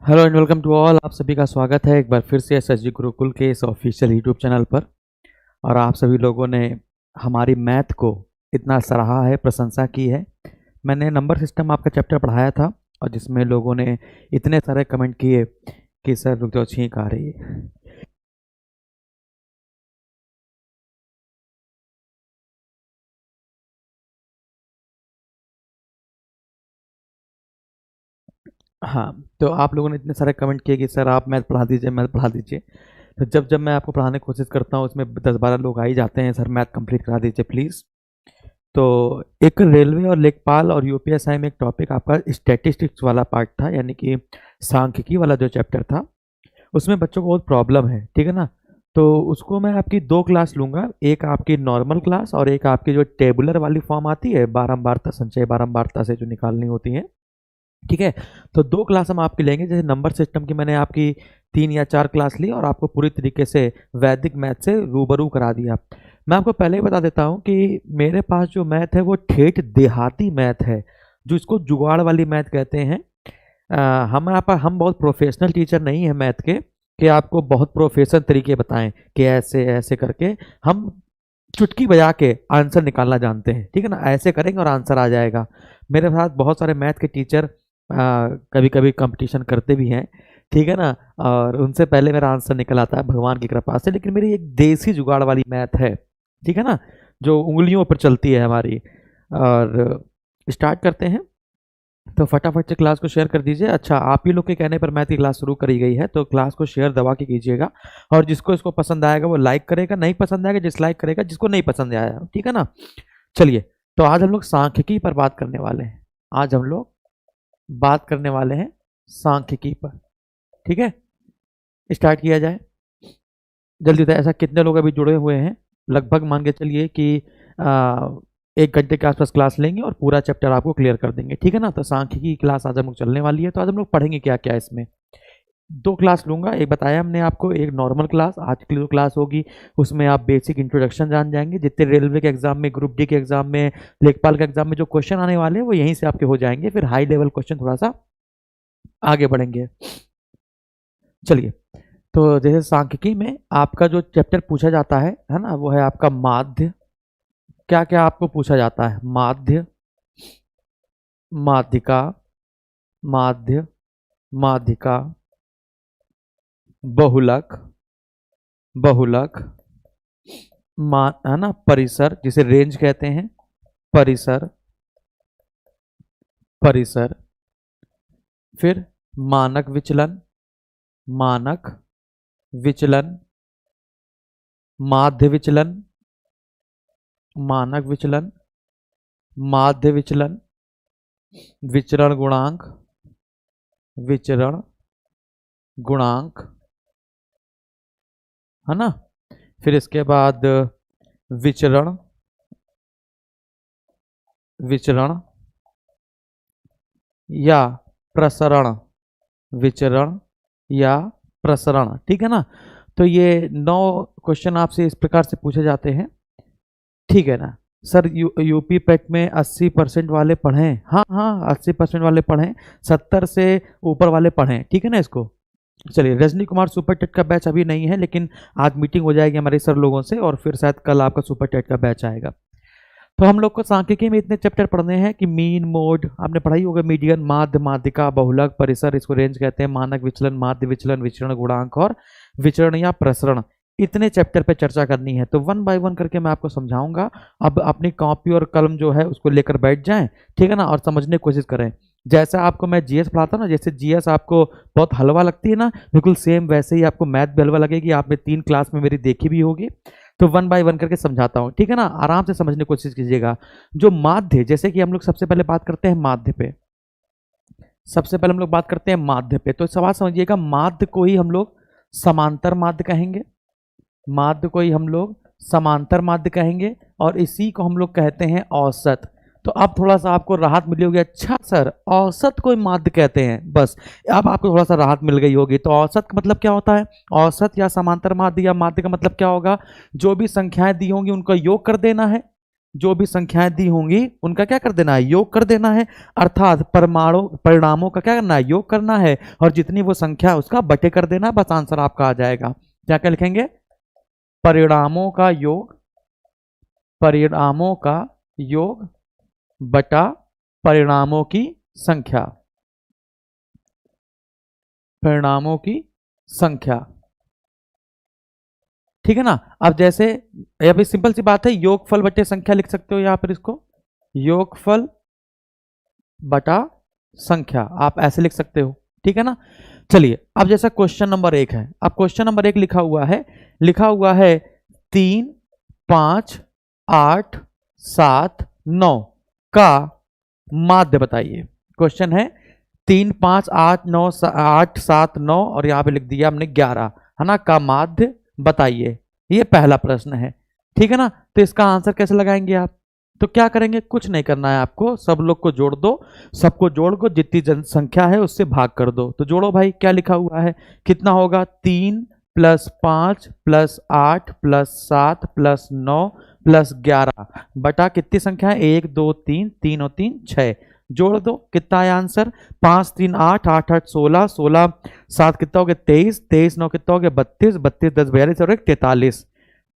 Hello and welcome to all. आप सभी का स्वागत है एक बार फिर से एसएसजी गुरुकुल के इस ऑफिशियल यूट्यूब चैनल पर। और आप सभी लोगों ने हमारी मैथ को इतना सराहा है, प्रशंसा की है। मैंने नंबर सिस्टम आपका चैप्टर पढ़ाया था और जिसमें लोगों ने इतने सारे कमेंट किए कि सर रुक जाओ, छींक आ रही है। हाँ, तो आप लोगों ने इतने सारे कमेंट किए कि सर आप मैथ पढ़ा दीजिए, मैथ पढ़ा दीजिए। तो जब जब मैं आपको पढ़ाने की कोशिश करता हूँ उसमें 10-12 लोग आ ही जाते हैं, सर मैथ कंप्लीट करा दीजिए प्लीज़। तो एक रेलवे और लेखपाल और यूपीएसआई में एक टॉपिक आपका स्टैटिस्टिक्स वाला पार्ट था, यानी कि सांख्यिकी वाला जो चैप्टर था उसमें बच्चों को बहुत प्रॉब्लम है, ठीक है ना। तो उसको मैं आपकी दो क्लास लूंगा, एक आपकी नॉर्मल क्लास और एक आपकी जो टेबुलर वाली फॉर्म आती है बारंबारता संचय, बारंबारता से जो निकालनी होती है, ठीक है। तो दो क्लास हम आपकी लेंगे। जैसे नंबर सिस्टम की मैंने आपकी 3 या 4 क्लास ली और आपको पूरी तरीके से वैदिक मैथ से रूबरू करा दिया। मैं आपको पहले ही बता देता हूँ कि मेरे पास जो मैथ है वो ठेठ देहाती मैथ है, जो इसको जुगाड़ वाली मैथ कहते हैं। हम बहुत प्रोफेशनल टीचर नहीं है मैथ के कि आपको बहुत प्रोफेशनल तरीके बताएं कि ऐसे ऐसे करके हम चुटकी बजा के आंसर निकालना जानते हैं, ठीक है ना। ऐसे करेंगे और आंसर आ जाएगा। मेरे साथ बहुत सारे मैथ के टीचर कभी कभी कंपटीशन करते भी हैं, ठीक है ना। और उनसे पहले मेरा आंसर निकल आता है भगवान की कृपा से। लेकिन मेरी एक देसी जुगाड़ वाली मैथ है, ठीक है ना, जो उंगलियों पर चलती है हमारी। और स्टार्ट करते हैं। तो फटाफट से क्लास को शेयर कर दीजिए। अच्छा, आप ही लोग के कहने पर मैथ की क्लास शुरू करी गई है, तो क्लास को शेयर दबा के कीजिएगा। और जिसको इसको पसंद आएगा वो लाइक करेगा, नहीं पसंद आएगा डिसलाइक करेगा, जिसको नहीं पसंद आया, ठीक है ना। चलिए, तो आज हम लोग सांख्यिकी पर बात करने वाले हैं। आज हम लोग बात करने वाले हैं सांख्यिकी पर, ठीक है। स्टार्ट किया जाए जल्दी बताए। ऐसा कितने लोग अभी जुड़े हुए हैं? लगभग मान के चलिए कि आ, 1 घंटे के आसपास क्लास लेंगे और पूरा चैप्टर आपको क्लियर कर देंगे, ठीक है ना। तो सांख्यिकी की क्लास आज हम लोग चलने वाली है। तो आज हम लोग पढ़ेंगे क्या क्या इसमें। दो क्लास लूंगा, एक बताया हमने आपको, एक नॉर्मल क्लास। आज की जो क्लास होगी उसमें आप बेसिक इंट्रोडक्शन जान जाएंगे। जितने रेलवे के एग्जाम में, ग्रुप डी के एग्जाम में, लेखपाल के एग्जाम में जो क्वेश्चन आने वाले हैं वो यहीं से आपके हो जाएंगे। फिर हाई लेवल क्वेश्चन थोड़ा सा आगे बढ़ेंगे। चलिए, तो जैसे सांख्यिकी में आपका जो चैप्टर पूछा जाता है ना, वो है आपका माध्य। क्या क्या आपको पूछा जाता है? माध्य, माध्यिका, माध्य, माध्यिका, बहुलक, बहुलक, है ना, परिसर जिसे रेंज कहते हैं, परिसर, परिसर। फिर मानक विचलन, मानक विचलन, माध्य विचलन, मानक विचलन, माध्य विचलन, विचरण गुणांक, विचरण गुणांक, है ना। फिर इसके बाद विचरण, विचरण या प्रसरण, विचरण या प्रसरण, ठीक है ना। तो ये 9 क्वेश्चन आपसे इस प्रकार से पूछे जाते हैं, ठीक है ना। सर यूपी पेट में 80% वाले पढ़ें? हाँ हाँ, 80% वाले पढ़ें, 70 से ऊपर वाले पढ़ें, ठीक है ना इसको। चलिए, रजनी कुमार सुपर टेट का बैच अभी नहीं है, लेकिन आज मीटिंग हो जाएगी हमारे सर लोगों से और फिर शायद कल आपका सुपर टेट का बैच आएगा। तो हम लोग को सांख्यिकी में इतने चैप्टर पढ़ने हैं कि मीन, मोड आपने पढ़ाई होगा, मीडियन, माध्य, माध्यिका, बहुलक, परिसर, इसको रेंज कहते हैं, मानक विचलन, माध्य विचलन, विचरण गुणांक और विचरण या प्रसरण। इतने चैप्टर पे चर्चा करनी है, तो 1 बाय 1 करके मैं आपको समझाऊंगा। अब अपनी कॉपी और कलम जो है उसको लेकर बैठ जाएं, ठीक है ना, और समझने की कोशिश करें। जैसा आपको मैं जीएस पढ़ाता हूं ना, जैसे जीएस आपको बहुत हलवा लगती है ना, बिल्कुल सेम वैसे ही आपको मैथ भी हलवा लगेगी। आपने 3 क्लास में मेरी देखी भी होगी। तो 1 बाय 1 करके समझाता हूँ, ठीक है ना, आराम से समझने की कोशिश कीजिएगा। जो माध्य, जैसे कि हम लोग सबसे पहले बात करते हैं माध्य पे, सबसे पहले हम लोग बात करते हैं माध्य पे। तो सवाल समझिएगा, माध्य को ही हम लोग समांतर माध्य कहेंगे, माध्य को ही हम लोग समांतर माध्य कहेंगे, और इसी को हम लोग कहते हैं औसत। तो अब थोड़ा सा आपको राहत मिली होगी, अच्छा सर औसत को ही माध्य कहते हैं, बस अब आपको थोड़ा सा राहत मिल गई होगी। तो औसत का मतलब क्या होता है? औसत या समांतर माध्य या माध्य का मतलब क्या होगा? जो भी संख्याएं दी होंगी उनका योग कर देना है, जो भी संख्याएं दी होंगी उनका क्या कर देना है, योग कर देना है। अर्थात परिणामों का क्या करना है, योग करना है, और जितनी वो संख्या है उसका बटे कर देना, बस आंसर आपका आ जाएगा। क्या क्या लिखेंगे, परिणामों का योग, परिणामों का योग बटा परिणामों की संख्या, परिणामों की संख्या, ठीक है ना। अब जैसे यहाँ पे सिंपल सी बात है, योगफल बटे संख्या लिख सकते हो, यहां पर इसको योगफल बटा संख्या आप ऐसे लिख सकते हो, ठीक है ना। चलिए अब जैसा क्वेश्चन नंबर 1 है, अब क्वेश्चन नंबर 1 लिखा हुआ है 3, 5, 8, 7, 9 का माध्य बताइए। क्वेश्चन है 3, 5, 8, 9, 8, 7, 9 और यहां पे लिख दिया हमने 11, है ना, का माध्य बताइए। ये पहला प्रश्न है, ठीक है ना। तो इसका आंसर कैसे लगाएंगे आप, तो क्या करेंगे, कुछ नहीं करना है आपको, सब लोग को जोड़ दो, सबको जोड़ को जितनी जनसंख्या है उससे भाग कर दो। तो जोड़ो भाई, क्या लिखा हुआ है, कितना होगा, 3 + 5 + 8 + 7 + 9 + 11 बटा कितनी संख्या है, 1 2 3, 3 और 3 6, जोड़ दो, कितना है आंसर, 5 3 8, 8 8 16, 16 7 कितना हो गया 23, 23 9 कितना हो गया 32, 32 10 42 और 1 43,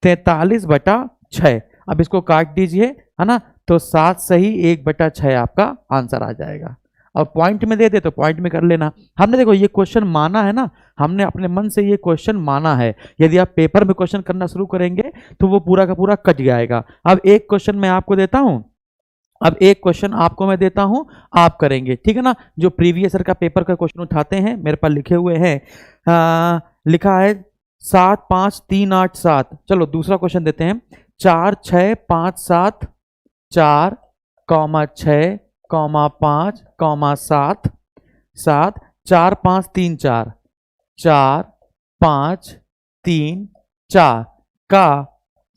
43 बटा 6। अब इसको काट दीजिए, है ना, तो 7 सही 1 बटा 6 आपका आंसर आ जाएगा। अब पॉइंट में दे दे तो पॉइंट में कर लेना। हमने देखो ये क्वेश्चन माना है ना, हमने अपने मन से ये क्वेश्चन माना है। यदि आप पेपर में क्वेश्चन करना शुरू करेंगे तो वो पूरा का पूरा कट जाएगा। अब एक क्वेश्चन मैं आपको देता हूं, अब एक क्वेश्चन आपको मैं देता हूं, आप करेंगे, ठीक है ना। जो प्रीवियस ईयर का पेपर का क्वेश्चन उठाते हैं, मेरे पास लिखे हुए हैं, लिखा है 7 5 3 8 7। चलो दूसरा क्वेश्चन देते हैं, 4 6 5 7, 4, 6, 5, 7, 7, 4 5 3 4, 4 5 3 4 का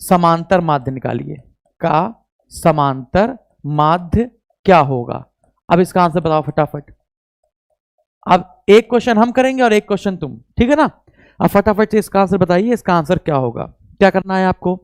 समांतर माध्य निकालिए, का समांतर माध्य क्या होगा। अब इसका आंसर बताओ फटाफट। अब एक क्वेश्चन हम करेंगे और एक क्वेश्चन तुम, ठीक है ना। अब फटाफट से इसका आंसर बताइए, इसका आंसर क्या होगा। क्या करना है आपको,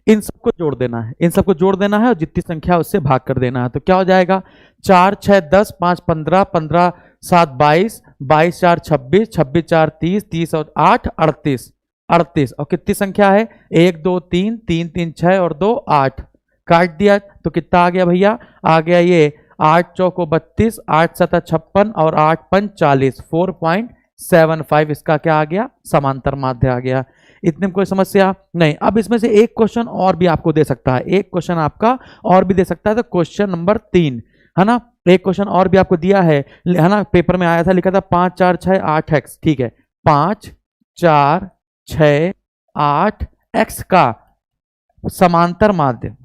इन सबको जोड़ देना है, इन सबको जोड़ देना है और जितनी संख्या उससे भाग कर देना है। तो क्या हो जाएगा, 4 6 10, 5 15, 15 7 22, 22 4 26, 26 4 30, 30 और 8 38, 38 और कितनी संख्या है, 1 2 3, 3 3 6 और 2 8, काट दिया तो कितना आ गया भैया, आ गया ये 8 चौको 32, 8 7 56 और 8 5 40, 4.75 इसका क्या आ गया, समांतर माध्य आ गया। इतने में कोई समस्या नहीं। अब इसमें से एक क्वेश्चन और भी आपको दे सकता है, एक क्वेश्चन आपका और भी दे सकता है। तो क्वेश्चन नंबर 3, है ना, एक क्वेश्चन और भी आपको दिया है ना, पेपर में आया था, लिखा था 5 4 6 8 x, ठीक है, 5 4 6 8 x का समांतर माध्य,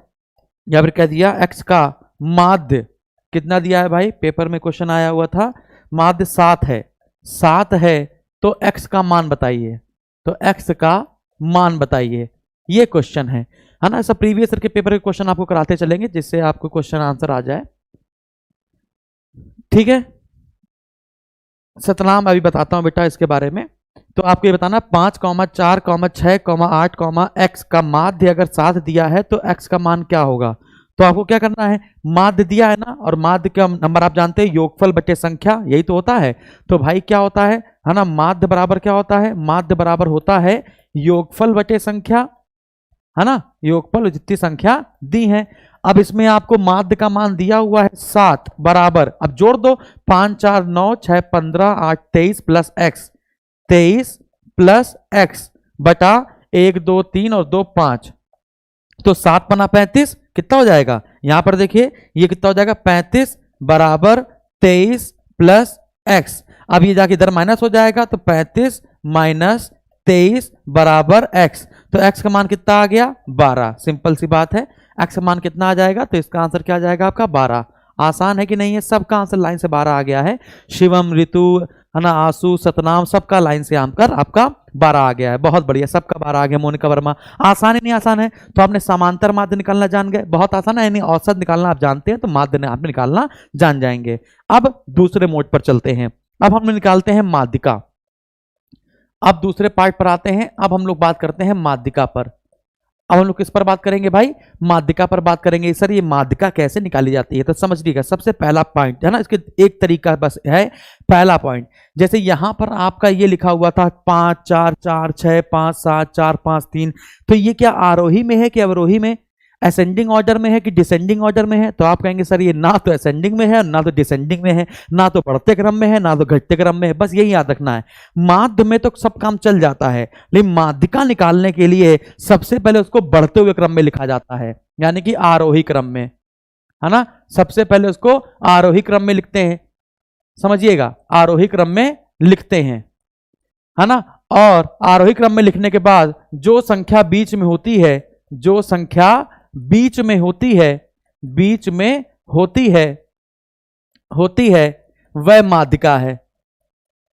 या फिर कह दिया x का माध्य कितना दिया है भाई, पेपर में क्वेश्चन आया हुआ था, माध्य 7 है, 7 है, तो x का मान बताइए, तो x का मान बताइए, ये क्वेश्चन है ना। सब प्रीवियस ईयर के पेपर के क्वेश्चन आपको कराते चलेंगे जिससे आपको क्वेश्चन आंसर आ जाए, ठीक है। सतनाम अभी बताता हूं बेटा इसके बारे में। तो आपको ये बताना 5 4 6 8 x का माध्य अगर 7 दिया है तो x का मान क्या होगा। तो आपको क्या करना है, माध्य दिया है ना, और माध्य का नंबर आप जानते हैं योगफल बटे संख्या, यही तो होता है। तो भाई क्या होता है ना, माध्य बराबर क्या होता है, माध्य बराबर होता है योगफल बटे संख्या, है ना, योगफल जितनी संख्या दी है। अब इसमें आपको माध्य का मान दिया हुआ है 7 बराबर, अब जोड़ दो, 5 4 9 6 15 8 23 प्लस x, 23 प्लस x बटा 1 2 3 और 2 5, तो 7 पना 35 कितना हो जाएगा, यहां पर देखिए ये कितना हो जाएगा, 35 बराबर 23 प्लस x। अब ये जाके इधर माइनस हो जाएगा, तो 35 माइनस 23 बराबर x, तो x का मान कितना आ गया, 12। सिंपल सी बात है, x का मान कितना आ जाएगा, तो इसका आंसर क्या आ जाएगा आपका 12। आसान है कि नहीं है, सबका आंसर लाइन से 12 आ गया है। शिवम, ऋतु, है ना, आसू, सतनाम, सबका लाइन से आमकर आपका 12 आ गया है, बहुत बढ़िया, सबका 12 आ गया। मोनिका वर्मा, आसान है नहीं आसान है, तो आपने समांतर माध्य निकालना जान गए, बहुत आसान है, यानी औसत निकालना आप जानते हैं तो माध्य आपने निकालना जान जाएंगे। अब दूसरे मोड पर चलते हैं, अब हम निकालते हैं माध्यिका। अब दूसरे पार्ट पर आते हैं, अब हम लोग बात करते हैं माध्यिका पर। अब हम लोग किस पर बात करेंगे भाई? माध्यिका पर बात करेंगे। सर ये माध्यिका कैसे निकाली जाती है? तो समझ लीजिएगा, सबसे पहला पॉइंट है ना, इसके एक तरीका बस है। पहला पॉइंट, जैसे यहां पर आपका ये लिखा हुआ था 5 4 4 6 5 7 4 5 3, तो ये क्या आरोही में है कि अवरोही में, असेंडिंग ऑर्डर में है कि डिसेंडिंग ऑर्डर में है? तो आप कहेंगे सर ये ना तो असेंडिंग में है ना तो डिसेंडिंग में है, ना तो बढ़ते क्रम में है ना तो घटते क्रम में है। बस यही याद रखना है। माध्य में तो सब काम चल जाता है, लेकिन माध्यिका निकालने के लिए सबसे पहले उसको बढ़ते हुए क्रम में लिखा जाता है, यानी कि आरोही क्रम में, है ना। सबसे पहले उसको आरोही क्रम में लिखते हैं, समझिएगा, आरोही क्रम में लिखते हैं, है ना। और आरोही क्रम में लिखने के बाद जो संख्या बीच में होती है, जो संख्या बीच में होती है, बीच में होती है वह माध्यिका है।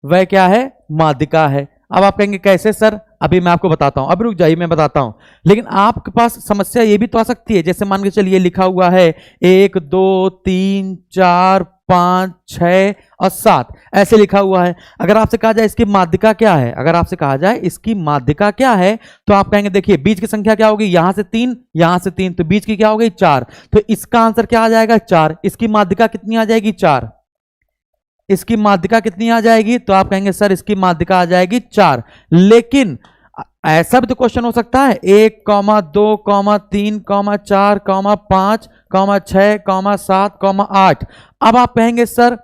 वह क्या है? माध्यिका है। अब आप कहेंगे कैसे सर? अभी मैं आपको बताता हूं, अब रुक जाइए मैं बताता हूं। लेकिन आपके पास समस्या ये भी तो आ सकती है, जैसे मान के चलिए लिखा हुआ है 1 2 3 4 5 6 और 7, ऐसे लिखा हुआ है। अगर आपसे कहा जाए इसकी माध्यिका क्या है, अगर आपसे कहा जाए इसकी माध्यिका क्या है, तो आप कहेंगे देखिए बीच की संख्या क्या होगी, यहां से 3 यहां से 3, तो बीच की क्या हो गई 4, तो इसका आंसर क्या आ जाएगा 4। इसकी माध्यिका कितनी आ जाएगी 4। इसकी माध्यिका कितनी आ जाएगी? तो आप कहेंगे सर इसकी माध्यिका आ जाएगी 4। लेकिन ऐसा भी तो क्वेश्चन हो सकता है 1 2 3 4 5 6 7 8। अब आप कहेंगे सर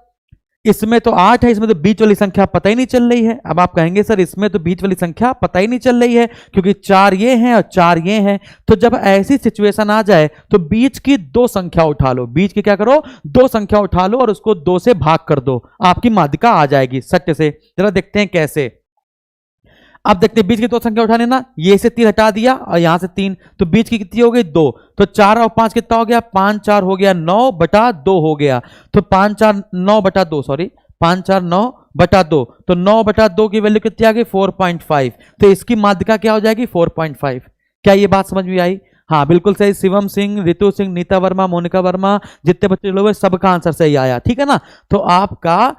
इसमें तो 8 है, इसमें तो बीच वाली संख्या पता ही नहीं चल रही है। अब आप कहेंगे सर इसमें तो बीच वाली संख्या पता ही नहीं चल रही है, क्योंकि 4 ये हैं और 4 ये हैं। तो जब ऐसी सिचुएशन आ जाए तो बीच की 2 संख्या उठा लो, बीच की क्या करो 2 संख्या उठा लो और उसको 2 से भाग कर दो, आपकी माध्यिका आ जाएगी सट्टे से। जरा देखते हैं कैसे। अब देखते हैं बीच की 2 संख्या उठाने ना, ये से 3 हटा दिया और यहां से 3, तो बीच की कितनी हो गई 2, तो 4 और 5 कितना हो गया 5 4 हो गया 9/2 हो गया। तो 5 4 9/2 सॉरी 5 4 9/2, तो 9/2 की वैल्यू कितनी आ गई 4.5। तो इसकी माध्यिका क्या हो जाएगी 4.5। क्या ये बात समझ में आई? हाँ बिल्कुल सही। शिवम सिंह, रितु सिंह, नीता वर्मा, मोनिका वर्मा, जितने बच्चे लोग हैं सबका आंसर सही आया, ठीक है ना। तो आपका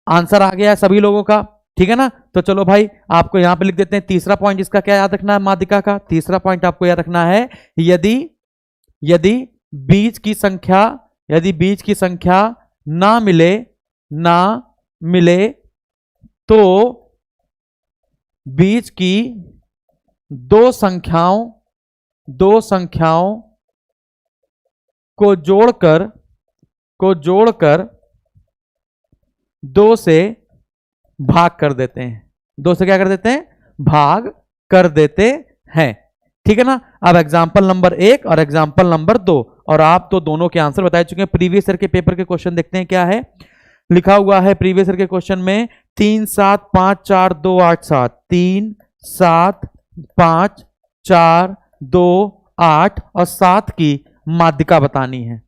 आंसर आ गया सभी लोगों का, ठीक है ना। तो चलो भाई आपको यहां पे लिख देते हैं तीसरा पॉइंट, इसका क्या याद रखना है माध्यिका का? तीसरा पॉइंट आपको याद रखना है, यदि बीच की संख्या ना मिले तो बीच की 2 संख्याओं को जोड़कर 2 से भाग कर देते हैं। 2 से क्या कर देते हैं? भाग कर देते हैं, ठीक है ना। अब एग्जांपल नंबर 1 और एग्जांपल नंबर 2, और आप तो दोनों के आंसर बता चुके हैं। प्रीवियस ईयर के पेपर के क्वेश्चन देखते हैं क्या है लिखा हुआ है प्रीवियस ईयर के क्वेश्चन में। 3 7 5 4 2 8 7, 3 7 5 4 2 8 और 7 की माध्यिका बतानी है।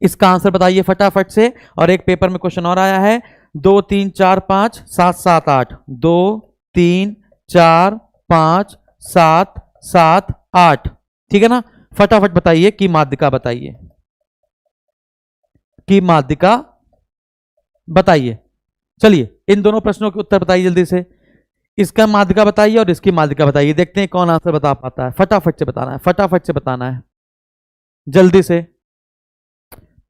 इसका आंसर बताइए फटाफट से। और एक पेपर में क्वेश्चन और आया है 2 3 4 5 7 7 8, 2 3 4 5 7 7 8, ठीक है ना। फटाफट बताइए की माध्यिका बताइए, की माध्यिका बताइए। चलिए इन दोनों प्रश्नों के उत्तर बताइए जल्दी से। इसका माध्यिका बताइए और इसकी माध्यिका बताइए, देखते हैं कौन आंसर बता पाता है। फटाफट से बताना है, फटाफट से बताना है, जल्दी से।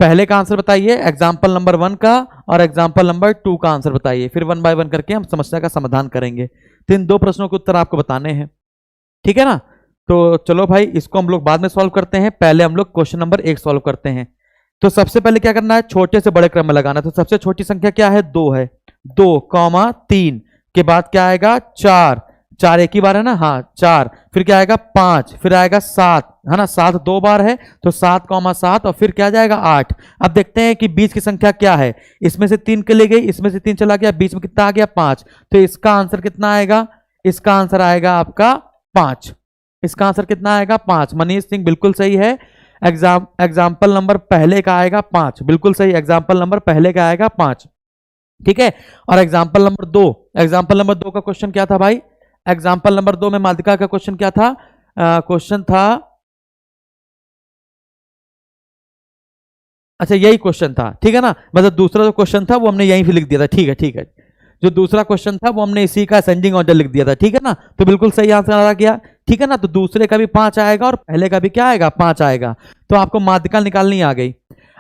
पहले का आंसर बताइए एग्जाम्पल नंबर 1 का, और एग्जाम्पल नंबर 2 का आंसर बताइए। फिर 1 बाय 1 करके हम समस्या का समाधान करेंगे। तो इन 2 प्रश्नों के उत्तर आपको बताने हैं, ठीक है ना। तो चलो भाई इसको हम लोग बाद में सॉल्व करते हैं, पहले हम लोग क्वेश्चन नंबर 1 सॉल्व करते हैं। तो सबसे पहले क्या करना है, छोटे से बड़े क्रम में लगाना है। तो सबसे छोटी संख्या क्या है 2 है, 2 3 के बाद क्या आएगा 4, 4 एक ही बार है ना, हाँ 4, फिर क्या आएगा 5, फिर आएगा 7 है ना, 7 2 बार है तो 7, और फिर क्या जाएगा 8। अब देखते हैं कि बीच की संख्या क्या है। इसमें से 3 के ले गई, इसमें से 3 चला गया, बीच में कितना आ गया 5। तो इसका आंसर कितना आएगा? इसका आंसर आएगा आपका 5। इसका आंसर कितना आएगा 5। मनीष सिंह बिल्कुल सही है। एग्जाम्पल नंबर पहले का आएगा 5, बिल्कुल सही। एग्जाम्पल नंबर पहले का आएगा 5, ठीक है। और एग्जाम्पल नंबर 2 का क्वेश्चन क्या था भाई? एग्जाम्पल नंबर 2 में माध्यिका का क्वेश्चन क्या था? क्वेश्चन था, अच्छा यही क्वेश्चन था, ठीक है ना। मतलब दूसरा जो क्वेश्चन था वो हमने यहीं पे लिख दिया था, ठीक है ठीक है जो दूसरा क्वेश्चन था वो हमने इसी का असेंडिंग ऑर्डर लिख दिया था, ठीक है ना। तो बिल्कुल सही आंसर आ गया, ठीक है ना। तो दूसरे का भी 5 आएगा और पहले का भी क्या आएगा, 5 आएगा। तो आपको माध्यिका निकालनी आ गई।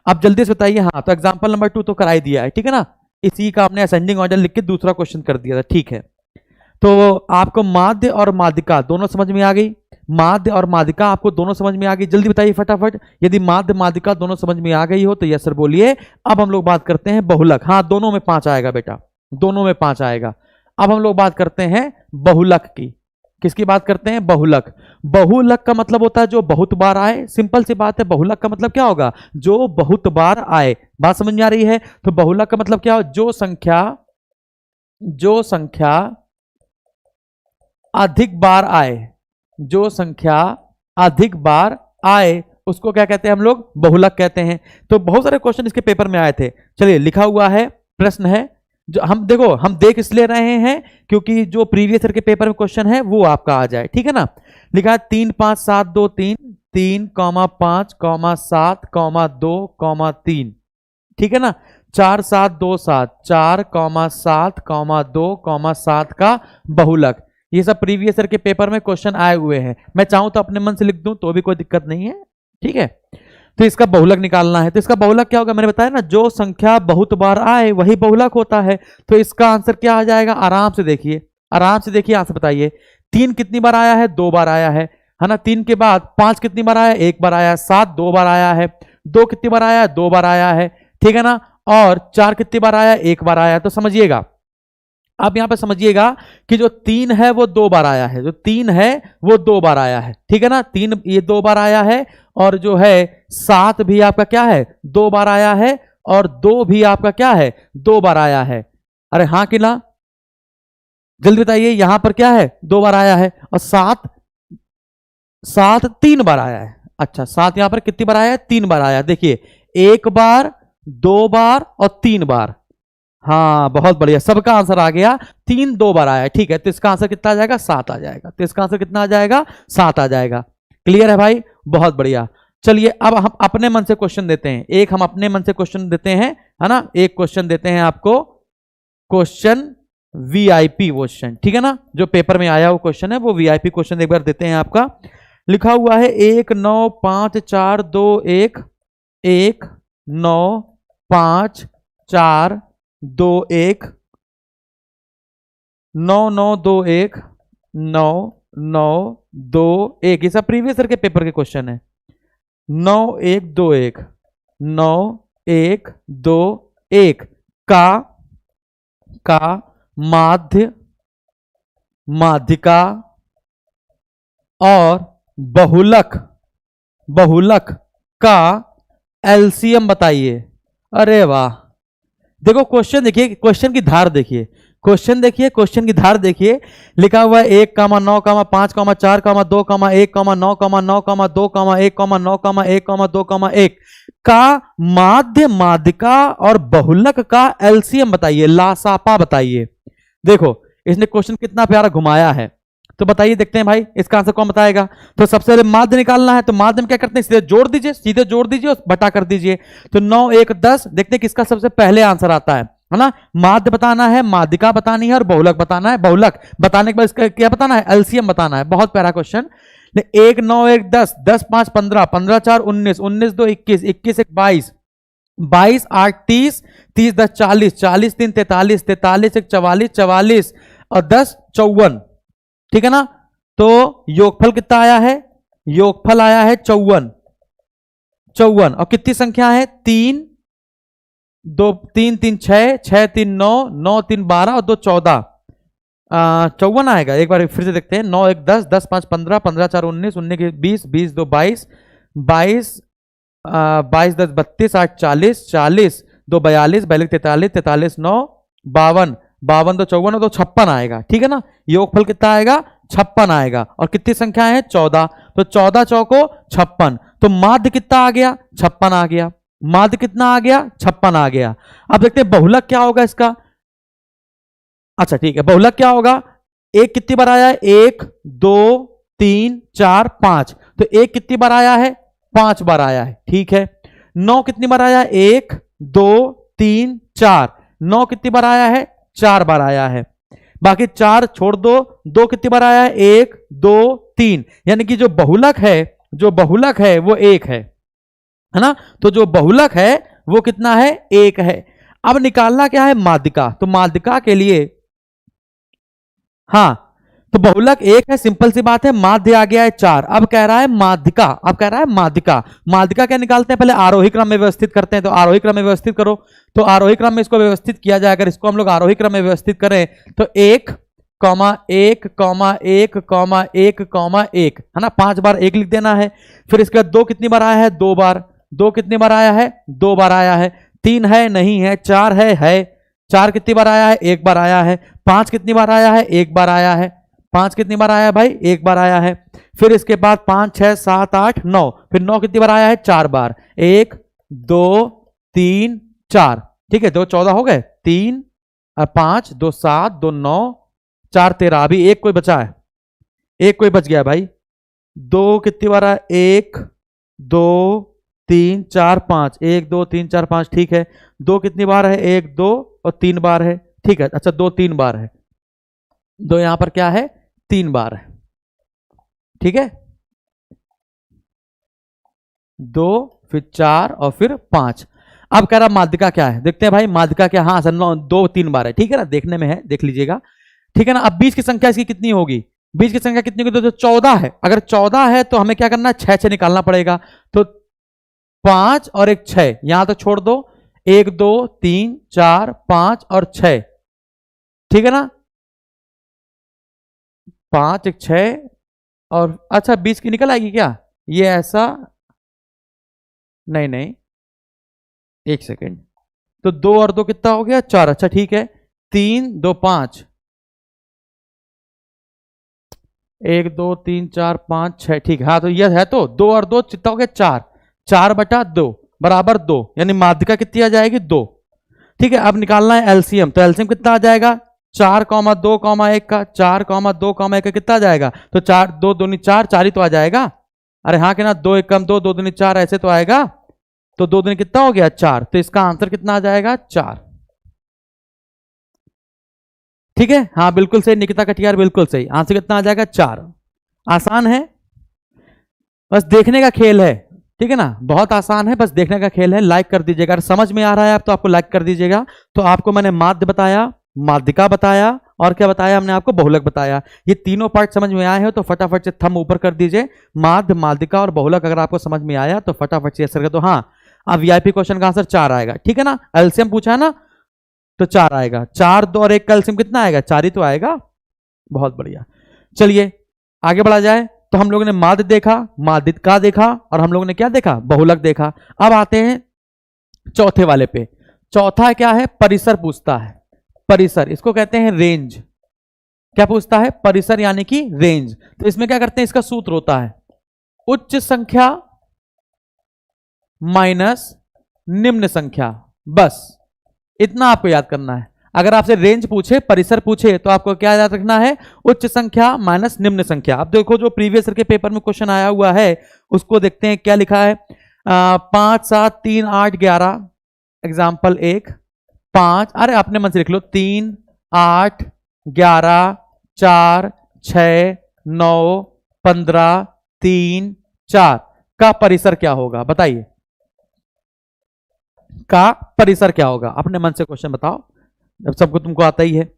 अब जल्दी से बताइए, हाँ तो एग्जाम्पल नंबर 2 तो कराई दिया है, ठीक है ना। इसी का आपने असेंडिंग ऑर्डर लिख के दूसरा क्वेश्चन कर दिया था, ठीक है। तो आपको माध्य और माध्यिका दोनों समझ में आ गई, माध्य और माध्यिका आपको दोनों समझ में आ गई। जल्दी बताइए फटाफट, यदि माध्य माध्यिका दोनों समझ में आ गई हो तो यस सर बोलिए। अब हम लोग बात करते हैं बहुलक। हाँ दोनों में 5 आएगा बेटा, दोनों में 5 आएगा। अब हम लोग बात करते हैं बहुलक की। किसकी बात करते हैं, बहुलक। बहुलक का मतलब होता है जो बहुत बार आए, सिंपल सी बात है। बहुलक का मतलब क्या होगा, जो बहुत बार आए। बात समझ में आ रही है। तो बहुलक का मतलब क्या हो, जो संख्या अधिक बार आए, जो संख्या अधिक बार आए उसको क्या कहते हैं हम लोग, बहुलक कहते हैं। तो बहुत सारे क्वेश्चन इसके पेपर में आए थे। चलिए लिखा हुआ है, प्रश्न है जो हम देखो, हम देख इसलिए रहे हैं क्योंकि जो प्रीवियस ईयर के पेपर में क्वेश्चन है वो आपका आ जाए, ठीक है ना। लिखा है 3 5 7 2 3 3, 5, 7, 2, 3, ठीक है ना। 4 7 2 7 4, 7, 2, 7 का बहुलक। ये सब प्रीवियस ईयर के पेपर में क्वेश्चन आए हुए हैं। मैं चाहूं तो अपने मन से लिख दूं तो भी कोई दिक्कत नहीं है, ठीक है। तो इसका बहुलक निकालना है। तो इसका बहुलक क्या होगा, मैंने बताया ना, जो संख्या बहुत बार आए वही बहुलक होता है। तो इसका आंसर क्या आ जाएगा, आराम से देखिए, आराम से देखिए, आंसर बताइए। 3 कितनी बार आया है, 2 बार आया है ना। 3 के बाद 5 कितनी बार आया है, 1 बार आया है। 7 2 बार आया है। 2 कितनी बार आया है, 2 बार आया है, ठीक है ना। और 4 कितनी बार आया है, 1 बार आया है। तो समझिएगा, अब यहां पे समझिएगा कि जो 3 है वो 2 बार आया है, जो 3 है वो 2 बार आया है, ठीक है ना। 3 ये 2 बार आया है, और जो है 7 भी आपका क्या है, 2 बार आया है, और 2 भी आपका क्या है, 2 बार आया है। अरे हाँ कि ना, जल्दी बताइए। यहां पर क्या है, 2 बार आया है, और 7 3 बार आया है। अच्छा 7 यहां पर कितनी बार आया है, 3 बार आया है। देखिए 1 बार, 2 बार और 3 बार। हाँ बहुत बढ़िया, सबका आंसर आ गया। 3 2 बार आया है, ठीक है। तो इसका आंसर कितना आ जाएगा, 7 आ जाएगा। तो इसका आंसर कितना आ जाएगा, 7 आ जाएगा। क्लियर है भाई, बहुत बढ़िया। चलिए अब हम अपने मन से क्वेश्चन देते हैं, एक हम अपने मन से क्वेश्चन देते हैं, है ना। एक क्वेश्चन देते हैं आपको, क्वेश्चन वीआईपी क्वेश्चन, ठीक है ना। जो पेपर में आया वो क्वेश्चन है, वो वीआईपी क्वेश्चन एक बार देते हैं आपका। लिखा हुआ है 1 9 5 4 2 1 1 9 5 4 2 1 9 9 2 1 9 9 2 1। ये सब प्रीवियस ईयर के पेपर के क्वेश्चन है। 9 1 2 1 9 1 2 1 का माध्य, माध्यिका और बहुलक का एलसीएम बताइए। अरे वाह, देखो क्वेश्चन देखिए, क्वेश्चन की धार देखिए, क्वेश्चन देखिए, क्वेश्चन की धार देखिए। लिखा हुआ है 1 9 5 4 2 1 9 9 2 1 9 1 2 1 का माध्य, माध्यिका और बहुलक का एलसीएम बताइए, लासापा बताइए। देखो इसने क्वेश्चन कितना प्यारा घुमाया है। तो बताइए, देखते हैं भाई इसका आंसर कौन बताएगा। तो सबसे पहले माध्य निकालना है, तो माध्य में क्या करते हैं, सीधे जोड़ दीजिए, सीधे जोड़ दीजिए और बटा कर दीजिए। तो 9 1 10, देखते हैं किसका सबसे पहले आंसर आता है ना। माध्य बताना है, माध्यिका बतानी है और बहुलक बताना है। बहुलक बताने के बाद इसका क्या बताना है, एलसीएम बताना है। बहुत प्यारा क्वेश्चन। 1 9 1 10 10 5 15 15 4 19 19 2 21 21 1 22 22 8 30 30 10 40 40 3 43 43 1 44 44 और 10 54, ठीक है ना। तो योगफल कितना आया है, योगफल आया है 54। और कितनी संख्या है, 3 2 3 3 6 6 3 9 9 3 12 और 2 14, 54 आएगा। एक बार फिर से देखते हैं। 9 1 10 10 5 15 15 4 19 19 20 20 2 22 22 22 10 32 8 40 40 2 42 42 43 43 9 52 52 2 54 और 2 56 आएगा, ठीक है ना। योगफल कितना आएगा, 56 आएगा। और कितनी संख्या है, 14। तो 14 चौको 56। तो माध्य कितना आ गया, 56 आ गया। माध्य कितना आ गया, 56 आ गया। अब देखते हैं बहुलक क्या होगा इसका। अच्छा ठीक है, बहुलक क्या होगा। एक कितनी बार आया है, 1 2 3 4 5। तो एक कितनी बार आया है, 5 बार आया है, ठीक है। 9 कितनी बार आया है, 1 2 3 4। 9 कितनी बार आया है, 4 बार आया है। बाकी 4 छोड़ दो, 2 कितनी बार आया है? 1 2 3, यानी कि जो बहुलक है वो 1 है ना। तो जो बहुलक है वो कितना है? 1 है। अब निकालना क्या है? माध्यिका। तो माध्यिका के लिए, हाँ, तो बहुलक 1 है, सिंपल सी बात है। माध्य आ गया है 4। अब कह रहा है माध्यिका। अब कह रहा है माध्यिका। माध्यिका क्या निकालते हैं? पहले आरोही क्रम में व्यवस्थित करते हैं। तो आरोही क्रम में व्यवस्थित करो। तो आरोही क्रम में इसको व्यवस्थित किया जाए। अगर इसको हम लोग आरोही क्रम में व्यवस्थित करें तो 1 कॉमा 1 कॉमा 1 कॉमा 1 कॉमा 1 है ना, 5 बार 1 लिख देना है। फिर इसके बाद 2 कितनी बार आया है? 2 बार। 2 कितनी बार आया है? 2 बार आया है। 3 है? नहीं है। 4 है। 4 कितनी बार आया है? 1 बार आया है। 5 कितनी बार आया है? 1 बार आया है। 5 कितनी बार आया है भाई? 1 बार आया है। फिर इसके बाद 5 6 7 8 9, फिर 9 कितनी बार आया है? 4 बार। 1 2 3 4, ठीक है, 2 14 हो गए। 3 5 2 7 2 9 4 13। अभी एक कोई बचा है, एक कोई बच गया भाई। 2 कितनी बार आया? 1 2 3 4 5, 1 2 3 4 5, ठीक है। 2 कितनी बार है? 1 2 और 3 बार है, ठीक है। अच्छा 2 3 बार है। 2 यहां पर क्या है? 3 बार है, ठीक है। 2 फिर 4 और फिर 5। अब कह रहा माध्यिका क्या है, देखते हैं भाई माध्यिका क्या। हाँ सर 2 3 बार है, ठीक है ना, देखने में है, देख लीजिएगा, ठीक है ना। अब 20 की संख्या इसकी कितनी होगी? 20 की संख्या कितनी होगी? तो 14 है। अगर 14 है तो हमें क्या करना है? 6 6 निकालना पड़ेगा। तो 5 और एक 6 यहां तो छोड़ दो। 1 2 3 4 5 और 6, ठीक है ना। 5 1 6 और अच्छा 20 की निकल आएगी क्या? ये ऐसा नहीं नहीं, एक सेकेंड। तो 2 और 2 कितना हो गया? 4। अच्छा ठीक है। 3 2 5, 1 2 3 4 5 6, ठीक है। हाँ तो यह है, तो 2 और 2 कितना हो गया? 4। 4 बटा 2 बराबर 2, यानी माध्यिका कितनी आ जाएगी? 2, ठीक है। अब निकालना है एलसीएम। तो एलसीएम कितना आ जाएगा? 4 2 1 का, 4 2 1 का कितना आ जाएगा? तो 4 2 दूनी 4, 4 ही तो आ जाएगा। अरे हाँ कि ना, 2 1 कम 2 2 दूनी 4, ऐसे तो आएगा। तो 2 दूनी कितना हो गया? 4। तो इसका आंसर कितना आ जाएगा? 4, ठीक है। हाँ बिल्कुल सही निकिता कटियार, बिल्कुल सही। आंसर कितना आ जाएगा? 4। आसान है, बस देखने का खेल है, ठीक है ना, बहुत आसान है, बस देखने का खेल है। लाइक कर दीजिएगा, अगर समझ में आ रहा है आप तो आपको लाइक कर दीजिएगा। तो आपको मैंने माध्य बताया, माध्यिका बताया, और क्या बताया हमने आपको? बहुलक बताया। ये तीनों पार्ट समझ में आए हो तो फटाफट से थंब ऊपर कर दीजिए। माध्य, माध्यिका और बहुलक अगर आपको समझ में आया तो फटाफट से आंसर कर दो। हाँ, अब वीआईपी क्वेश्चन का आंसर 4 आएगा, ठीक है ना। एलसीएम पूछा है ना, तो 4 आएगा। 4 2 और 1 का एलसीएम कितना आएगा? 4 ही तो आएगा। बहुत बढ़िया। चलिए आगे बढ़ा जाए। तो हम लोगों ने माध्य देखा, माध्यिका देखा, और हम लोगों ने क्या देखा? बहुलक देखा। अब आते हैं चौथे वाले पे। चौथा क्या है? परिसर पूछता है। परिसर, इसको कहते हैं रेंज। क्या पूछता है? परिसर यानी कि रेंज। तो इसमें क्या करते हैं? इसका सूत्र होता है उच्च संख्या माइनस निम्न संख्या, बस इतना आपको याद करना है। अगर आपसे रेंज पूछे, परिसर पूछे, तो आपको क्या याद रखना है? उच्च संख्या माइनस निम्न संख्या। अब देखो जो प्रीवियस ईयर के पेपर में क्वेश्चन आया हुआ है उसको देखते हैं क्या लिखा है। 5 7 3 8 11, एग्जाम्पल 1 5, अरे अपने मन से लिख लो, 3 8 11 4 6 9 15 3 4 का परिसर क्या होगा? बताइए, का परिसर क्या होगा? अपने मन से क्वेश्चन बताओ, जब सबको तुमको आता ही है।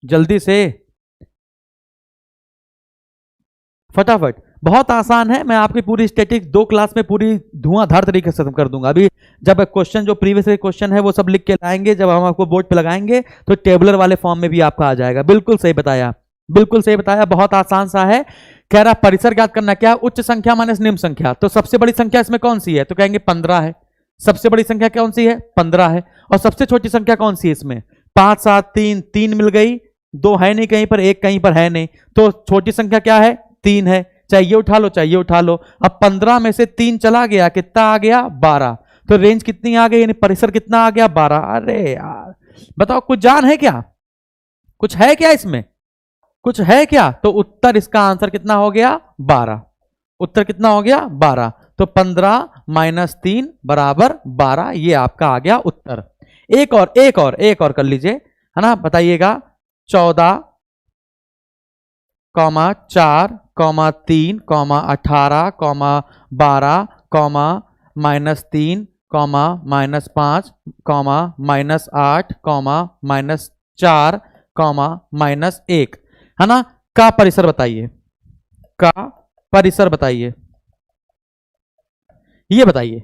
जल्दी से, फटाफट। बहुत आसान है, मैं आपकी पूरी स्टैटिक 2 क्लास में पूरी धुआंधार तरीके से खत्म कर दूंगा। अभी जब क्वेश्चन जो प्रीवियस क्वेश्चन है वो सब लिख के लाएंगे, जब हम आपको बोर्ड पे लगाएंगे तो टेबलर वाले फॉर्म में भी आपका आ जाएगा। बिल्कुल सही बताया, बिल्कुल सही बताया, बहुत आसान सा है। कह रहा परिसर ज्ञात करना, क्या? उच्च संख्या माइनस निम्न संख्या। तो सबसे बड़ी संख्या इसमें कौन सी है? तो कहेंगे 15 है। सबसे बड़ी संख्या कौन सी है? 15 है। और सबसे छोटी संख्या कौन सी है इसमें? 5 7 3, 3 मिल गई, 2 है नहीं कहीं पर, 1 कहीं पर है नहीं, तो छोटी संख्या क्या है? 3 है। चाहिए उठा लो, चाहिए उठा लो। अब 15 में से 3 चला गया, कितना आ गया? 12। तो रेंज कितनी आ गई, यानी परिसर कितना आ गया? 12। अरे यार बताओ, कुछ जान है क्या? कुछ है क्या इसमें? कुछ है क्या? तो उत्तर, इसका आंसर कितना हो गया? 12। उत्तर कितना हो गया 12। तो 15 माइनस 3 बराबर 12, ये आपका आ गया उत्तर। एक और कर लीजिए, है ना, बताइएगा। 14, 4, 3, 18, 12, -3, -5, -8, -4, -1, है ना, का परिसर बताइए, का परिसर बताइए, ये बताइए।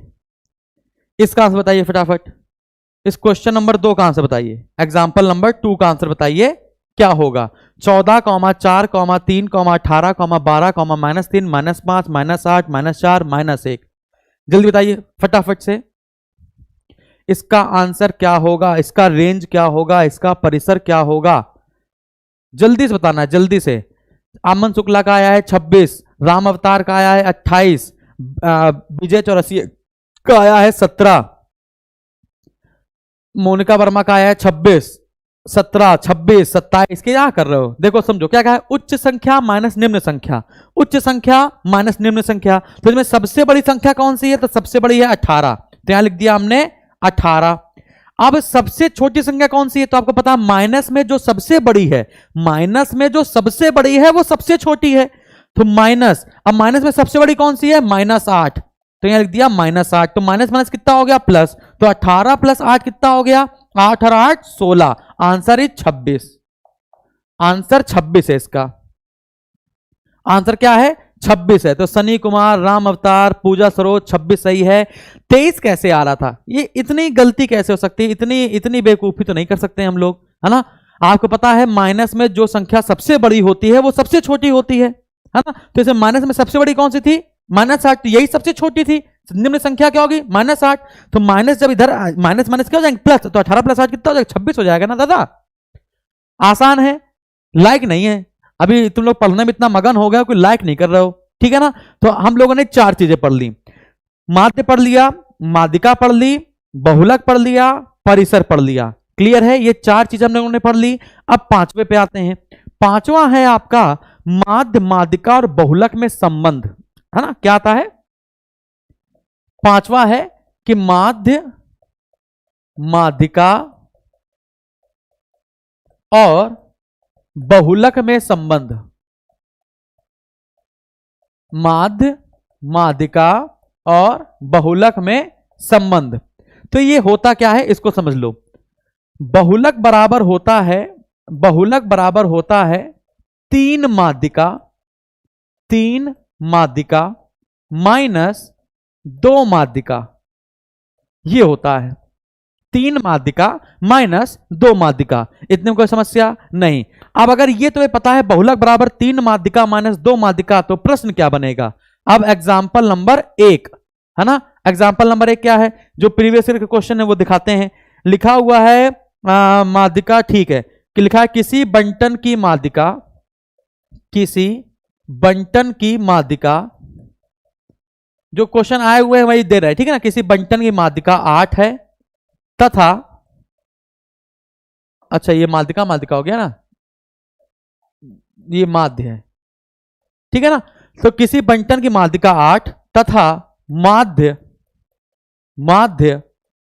इसका आंसर बताइए फटाफट। इस क्वेश्चन नंबर 2 का आंसर बताइए, एग्जाम्पल नंबर 2 का आंसर बताइए क्या होगा। 14, 4, 3, 18, 12, -3, -5, -8, -4, -1, जल्दी बताइए फटाफट से। इसका आंसर क्या होगा, इसका रेंज क्या होगा, इसका परिसर क्या होगा, जल्दी से बताना है, जल्दी से। आमन शुक्ला का आया है 26, राम अवतार का आया है 28, विजय चौरसिया का आया है 17, मोनिका वर्मा का आया है 26, 17, 26, 27, क्या कर रहे हो, देखो समझो क्या कहा है, उच्च संख्या माइनस निम्न संख्या, उच्च संख्या माइनस निम्न संख्या। तो इसमें सबसे बड़ी संख्या कौन सी है, तो सबसे बड़ी है 18, तो यहां लिख दिया हमने 18। अब सबसे छोटी संख्या कौन सी है, तो आपको पता है माइनस में जो सबसे बड़ी है, माइनस में जो सबसे बड़ी है वो सबसे छोटी है, तो माइनस, अब माइनस में सबसे बड़ी कौन सी है, -8, तो यहां लिख दिया -8। तो माइनस माइनस कितना हो गया प्लस, तो 18 + 8 कितना हो गया, 8 और 8 16, आंसर इज 26, आंसर 26 है, इसका आंसर क्या है 26 है। तो सनी कुमार, राम अवतार, पूजा सरोज 26 सही है। 23 कैसे आ रहा था, ये इतनी गलती कैसे हो सकती है, इतनी बेवकूफी तो नहीं कर सकते हम लोग, है ना। आपको पता है माइनस में जो संख्या सबसे बड़ी होती है वो सबसे छोटी होती है ना। तो इसे माइनस में सबसे बड़ी कौन सी थी, -8, यही सबसे छोटी थी। निम्न संख्या क्या होगी, -8, तो माइनस जब इधर माइनस माइनस क्या हो जाएंगे प्लस, तो 18 + 8 कितना हो जाएगा, 26 हो जाएगा ना दादा। आसान है, लाइक नहीं है, अभी तुम लोग पढ़ने में इतना मगन हो गए, कोई लाइक नहीं कर रहे हो, ठीक है ना। तो हम लोगों ने 4 चीजें पढ़ ली, माध्य पढ़ लिया, माध्यिका पढ़ ली, बहुलक पढ़ लिया, परिसर पढ़ लिया, क्लियर है, ये 4 चीजें हम लोगों ने पढ़ ली। अब 5वें पे आते हैं। 5वां है आपका माध्य, माध्यिका और बहुलक में संबंध, है ना। क्या आता है, 5वां है कि माध्य, माध्यिका और बहुलक में संबंध, माध्य, माध्यिका और बहुलक में संबंध। तो ये होता क्या है इसको समझ लो। बहुलक बराबर होता है, बहुलक बराबर होता है 3 माध्यिका, 3 माध्यिका माइनस 2 माध्यिका, ये होता है 3 माध्यिका माइनस 2 माध्यिका। इतने में कोई समस्या नहीं। अब अगर ये तुम्हें पता है बहुलक बराबर 3 माध्यिका माइनस 2 माध्यिका, तो प्रश्न क्या बनेगा। अब एग्जाम्पल नंबर 1, है ना, एग्जाम्पल नंबर 1 क्या है, जो प्रीवियस ईयर के क्वेश्चन है वो दिखाते हैं। लिखा हुआ है माध्यिका, ठीक है, कि लिखा है किसी बंटन की माध्यिका, किसी बंटन की माध्यिका, जो क्वेश्चन आए हुए हैं वही दे रहे हैं, ठीक है ना। किसी बंटन की माध्यिका 8 है तथा, अच्छा ये माध्यिका माध्यिका हो गया ना, ये माध्य है, ठीक है ना। तो किसी बंटन की माध्यिका 8 तथा माध्य, माध्य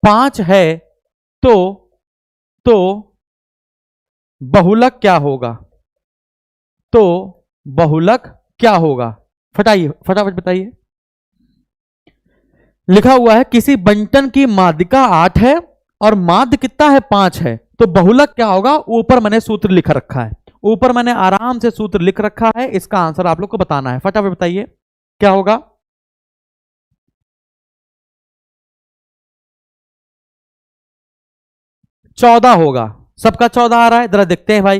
5 है, तो बहुलक क्या होगा, तो बहुलक क्या होगा, फटाफट बताइए। लिखा हुआ है किसी बंटन की माध्यिका 8 है और माध्य कितना है 5 है, तो बहुलक क्या होगा, ऊपर मैंने सूत्र लिख रखा है, ऊपर मैंने आराम से सूत्र लिख रखा है, इसका आंसर आप लोग को बताना है, फटाफट बताइए क्या होगा। चौदह होगा, सबका 14 आ रहा है, जरा देखते हैं भाई।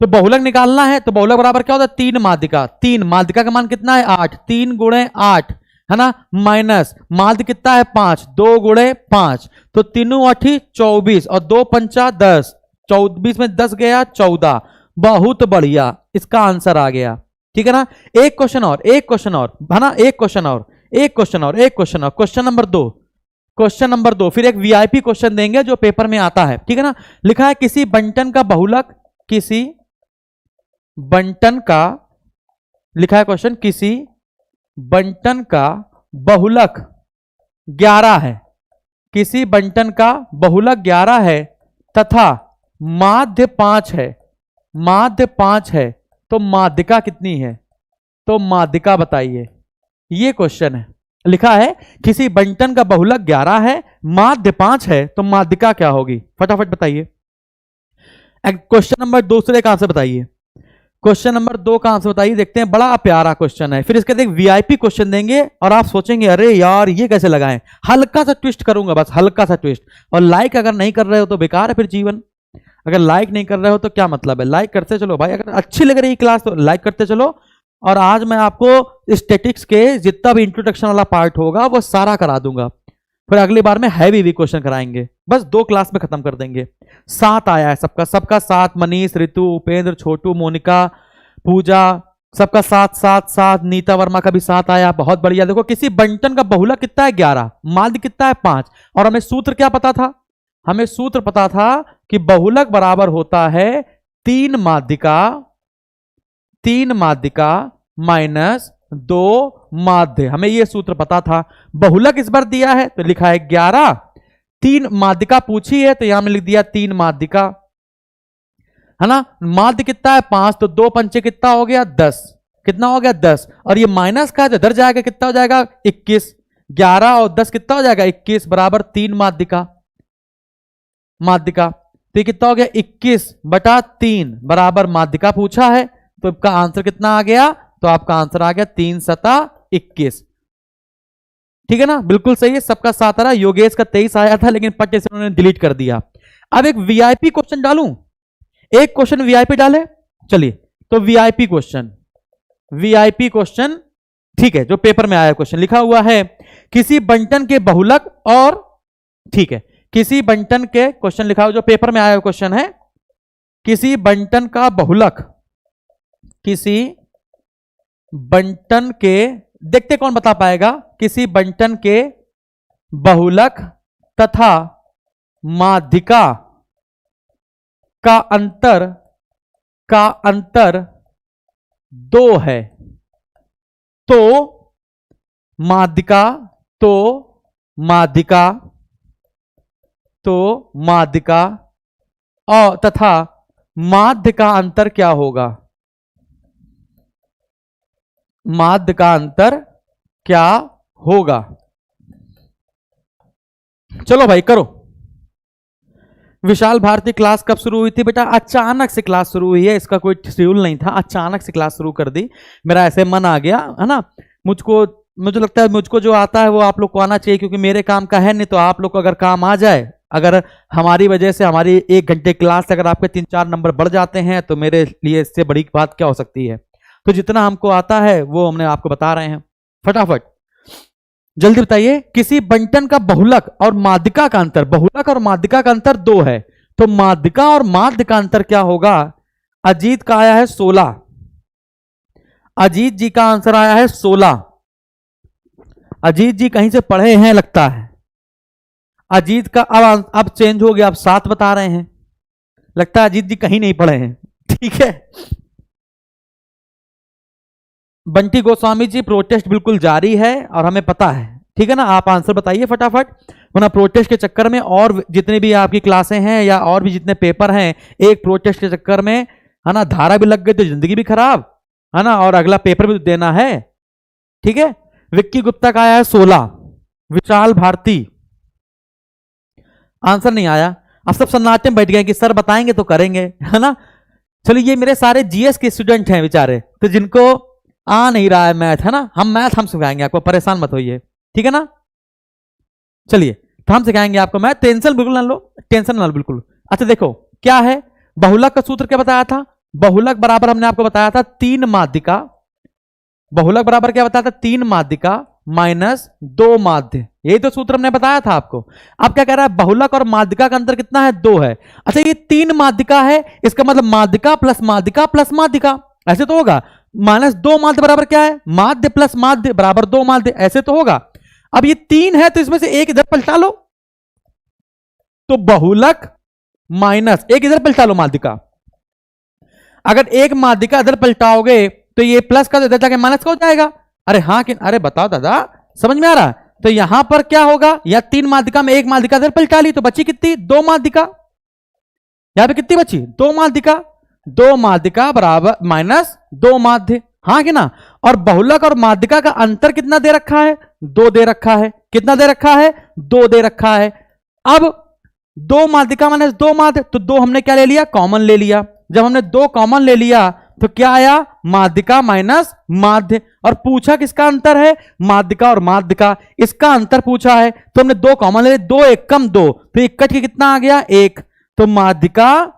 तो बहुलक निकालना है, तो बहुलक बराबर क्या होता है 3 माध्यिका, 3 माध्यिका का मान कितना है 8, 3 × 8, है ना, माइनस माध्य कितना है 5, 2 × 5, तो 3 8 24 और 2 5 10, 24 में 10 गया 14, बहुत बढ़िया, इसका आंसर आ गया, ठीक है ना। एक क्वेश्चन और, एक क्वेश्चन और, है ना, एक क्वेश्चन और, एक क्वेश्चन और, एक क्वेश्चन और, क्वेश्चन नंबर 2, क्वेश्चन नंबर 2, फिर एक वीआईपी क्वेश्चन देंगे जो पेपर में आता है, ठीक है ना। लिखा है किसी बंटन का बहुलक, किसी बंटन का, लिखा है क्वेश्चन, किसी बंटन का बहुलक 11 है, किसी बंटन का बहुलक 11 है तथा माध्य 5 है, माध्य 5 है, तो माध्यिका कितनी है? तो माध्यिका बताइए। ये क्वेश्चन है, लिखा है किसी बंटन का बहुलक 11 है, माध्य 5 है, तो माध्यिका क्या होगी? फटाफट बताइए। क्वेश्चन नंबर 2 से एक आंसर बताइए। क्वेश्चन नंबर 2 का आंसर बताइए, देखते हैं। बड़ा प्यारा क्वेश्चन है। फिर इसके बाद वीआईपी क्वेश्चन देंगे और आप सोचेंगे अरे यार ये कैसे लगाएं। हल्का सा ट्विस्ट करूंगा, बस हल्का सा ट्विस्ट। और लाइक अगर नहीं कर रहे हो तो बेकार है फिर जीवन। अगर लाइक नहीं कर रहे हो तो क्या मतलब है? लाइक करते चलो भाई, अगर अच्छी लग रही क्लास तो लाइक करते चलो। और आज मैं आपको स्टैटिक्स के जितना भी इंट्रोडक्शन वाला पार्ट होगा वो सारा करा दूंगा। फिर अगली बार में हैवी भी क्वेश्चन कराएंगे, बस 2 क्लास में खत्म कर देंगे। 7 आया है सबका 7। मनीष, ऋतु, उपेंद्र, छोटू, मोनिका, पूजा, सबका 7। नीता वर्मा का भी 7 आया, बहुत बढ़िया। देखो किसी बंटन का बहुलक कितना है? 11, माध्य कितना है? 5। और हमें सूत्र क्या पता था? हमें सूत्र पता था कि बहुलक बराबर होता है 3 माध्यिका माइनस 2 माध्य। हमें यह सूत्र पता था। बहुलक इस बार दिया है तो लिखा है 11, 3 माध्यिका पूछी है तो यहां में लिख दिया 3 माध्यिका, है ना। माध्य कितना है? 5, तो 2 पंचे कितना हो गया? 10। कितना हो गया? 10। और ये माइनस का है, इधर जाएगा, कितना हो जाएगा? 21। 11 और 10 कितना हो जाएगा? 21 बराबर 3 माध्यिका। तो ये कितना हो गया? 21/3 बराबर माध्यिका पूछा है, तो आपका आंसर कितना आ गया? तो आपका आंसर आ गया 3 सता 21। ठीक है ना, बिल्कुल सही है। सबका 7 आ रहा। योगेश का 23 आया था लेकिन पट्टे से उन्होंने डिलीट कर दिया। अब एक वीआईपी क्वेश्चन डालूं, एक क्वेश्चन वीआईपी डाले। चलिए तो वीआईपी क्वेश्चन, ठीक है, जो पेपर में आया क्वेश्चन लिखा हुआ है किसी बंटन के बहुलक और, ठीक है, किसी बंटन के क्वेश्चन लिखा हुआ जो पेपर में आया क्वेश्चन है, किसी बंटन का बहुलक, किसी बंटन के, देखते कौन बता पाएगा, किसी बंटन के बहुलक तथा माध्यिका का अंतर 2 है, तो माध्यिका और तथा माध्य का अंतर क्या होगा? माध्य का अंतर क्या होगा? चलो भाई करो। विशाल भारती क्लास कब शुरू हुई थी? बेटा अचानक से क्लास शुरू हुई है, इसका कोई शेड्यूल नहीं था, अचानक से क्लास शुरू कर दी। मेरा ऐसे मन आ गया, है ना। मुझे लगता है मुझको जो आता है वो आप लोग को आना चाहिए, क्योंकि मेरे काम का है नहीं, तो आप लोग को अगर काम आ जाए, अगर हमारी वजह से हमारी 1 घंटे क्लास से अगर आपके 3-4 नंबर बढ़ जाते हैं तो मेरे लिए इससे बड़ी बात क्या हो सकती है। तो जितना हमको आता है वो हमने आपको बता रहे हैं। फटाफट जल्दी बताइए। किसी बंटन का बहुलक और माध्यिका का अंतर, बहुलक और माध्यिका का अंतर 2 है, तो माध्यिका और माध्य का अंतर क्या होगा? अजीत का आया है 16, अजीत जी का आंसर आया है 16। अजीत जी कहीं से पढ़े हैं लगता है। अजीत का अब चेंज हो गया, अब 7 बता रहे हैं, लगता है अजीत जी कहीं नहीं पढ़े हैं। ठीक है, बंटी गोस्वामी जी प्रोटेस्ट बिल्कुल जारी है और हमें पता है। ठीक है ना, आप आंसर बताइए फटाफट, वरना प्रोटेस्ट के चक्कर में और जितने भी आपकी क्लासें हैं या और भी जितने पेपर हैं, एक प्रोटेस्ट के चक्कर में, है ना, धारा भी लग गई तो जिंदगी भी खराब, है ना, और अगला पेपर भी देना है। ठीक है, विक्की गुप्ता का आया है 16, विशाल भारती आंसर नहीं आया। अब सब सन्नाटे में बैठ गए कि सर बताएंगे तो करेंगे, है ना। चलिए ये मेरे सारे जीएस के स्टूडेंट हैं बेचारे, तो जिनको आ नहीं रहा है मैथ, है ना, हम सिखाएंगे आपको, परेशान मत होइए। ठीक है ना, चलिए तो हम सिखाएंगे आपको मैथ, टेंशन बिल्कुल ना लो, टेंशन ना लो बिल्कुल। अच्छा देखो क्या है, बहुलक का सूत्र क्या बताया था? बहुलक बराबर हमने आपको बताया था 3 माध्यिका, बहुलक बराबर क्या बताया था? 3 माध्यिका माइनस 2 माध्य, यही तो सूत्र हमने बताया था आपको। अब क्या कह रहा है, बहुलक और माध्यिका का अंतर कितना है? 2 है। अच्छा ये 3 माध्यिका है, इसका मतलब माध्यिका प्लस माध्यिका प्लस माध्यिका, ऐसे तो होगा। माइनस 2 माध्य बराबर क्या है? माध्य प्लस माध्य बराबर 2 माध्य, ऐसे तो होगा। अब ये 3 है तो इसमें से एक इधर पलटा लो, तो बहुलक माइनस एक इधर पलटा लो माध्यिका। अगर एक माध्यिका इधर पलटाओगे तो ये प्लस का इधर जाके माइनस का हो जाएगा, अरे हाँ कि अरे बताओ दादा, समझ में आ रहा है? तो यहां पर क्या होगा, या 3 माध्यिका में 1 माध्यिका इधर पलटा ली तो बची कितनी, 2 माध्यिका। यहां पे कितनी बची, 2 माध्यिका। 2 माध्यिका बराबर माइनस 2 माध्य, हाँ कि ना। और बहुलक और माध्यिका का अंतर कितना दे रखा है, 2 दे रखा है। कितना दे रखा है, 2 दे रखा है। अब 2 माध्यिका माइनस 2 माध्य, तो 2 हमने क्या ले लिया, कॉमन ले लिया। जब हमने 2 कॉमन ले लिया तो क्या आया, माध्यिका माइनस माध्य। और पूछा किसका अंतर है, माध्यिका और माध्य का, इसका अंतर पूछा है। तो हमने 2 कॉमन ले लिया, 2 1 कम 2, तो 1 कट के कितना आ गया, 1। तो माध्यिका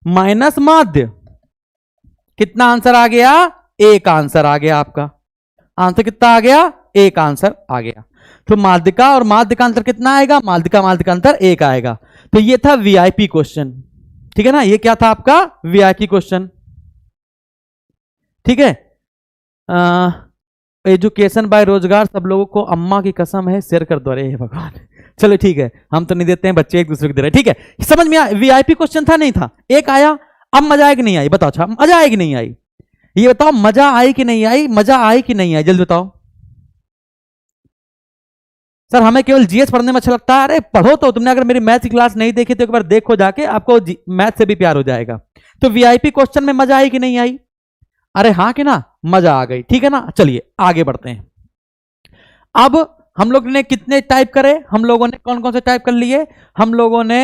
माइनस माध्य, कितना आंसर आ गया, 1 आंसर आ गया। आपका आंसर कितना आ गया, 1 आंसर आ गया। तो माध्यिका और माध्य का अंतर कितना आएगा, माध्यिका माध्य का अंतर 1 आएगा। तो ये था वीआईपी क्वेश्चन, ठीक है ना। ये क्या था आपका वीआईपी क्वेश्चन, ठीक है। एजुकेशन बाय रोजगार, सब लोगों को अम्मा की कसम है शेयर कर दो। अरे भगवान, चलो ठीक है, हम तो नहीं देते हैं, बच्चे एक दूसरे को दे रहे हैं, ठीक है। समझ में आया, वीआईपी क्वेश्चन था नहीं था, एक आया। अब मजा आई कि नहीं आई, बताओ। अच्छा मजा आई कि नहीं आई, ये बताओ, मजा आई कि नहीं आई, मजा आई कि नहीं आई, जल्दी बताओ। सर हमें केवल जीएस पढ़ने में अच्छा लगता है। अरे पढ़ो तो, तुमने अगर मेरी मैथ की क्लास नहीं देखी तो एक बार देखो जाके, आपको मैथ से भी प्यार हो जाएगा। तो वीआईपी क्वेश्चन में मजा आई कि नहीं आई, अरे हाँ कि ना, मजा आ गई, ठीक है ना। चलिए आगे बढ़ते हैं। अब हम लोग ने कितने टाइप करे, हम लोगों ने कौन कौन से टाइप कर लिए, हम लोगों ने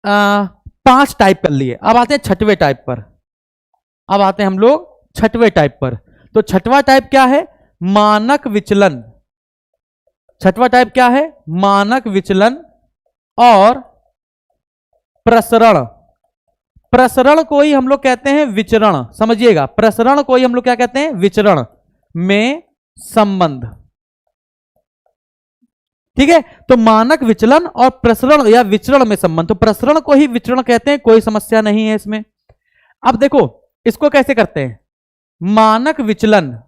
5 टाइप कर लिए। अब आते हैं 6वें टाइप पर, अब आते हैं हम लोग 6वें टाइप पर। तो 6वां टाइप क्या है, मानक विचलन। 6वां टाइप क्या है, मानक विचलन और प्रसरण। प्रसरण को ही हम लोग कहते हैं विचरण, समझिएगा, प्रसरण को ही हम लोग क्या कहते हैं, विचरण में संबंध, ठीक है। तो मानक विचलन और प्रसरण या विचरण में संबंध, तो प्रसरण को ही विचरण कहते हैं, कोई समस्या नहीं है इसमें। अब देखो इसको कैसे करते हैं, मानक विचलन,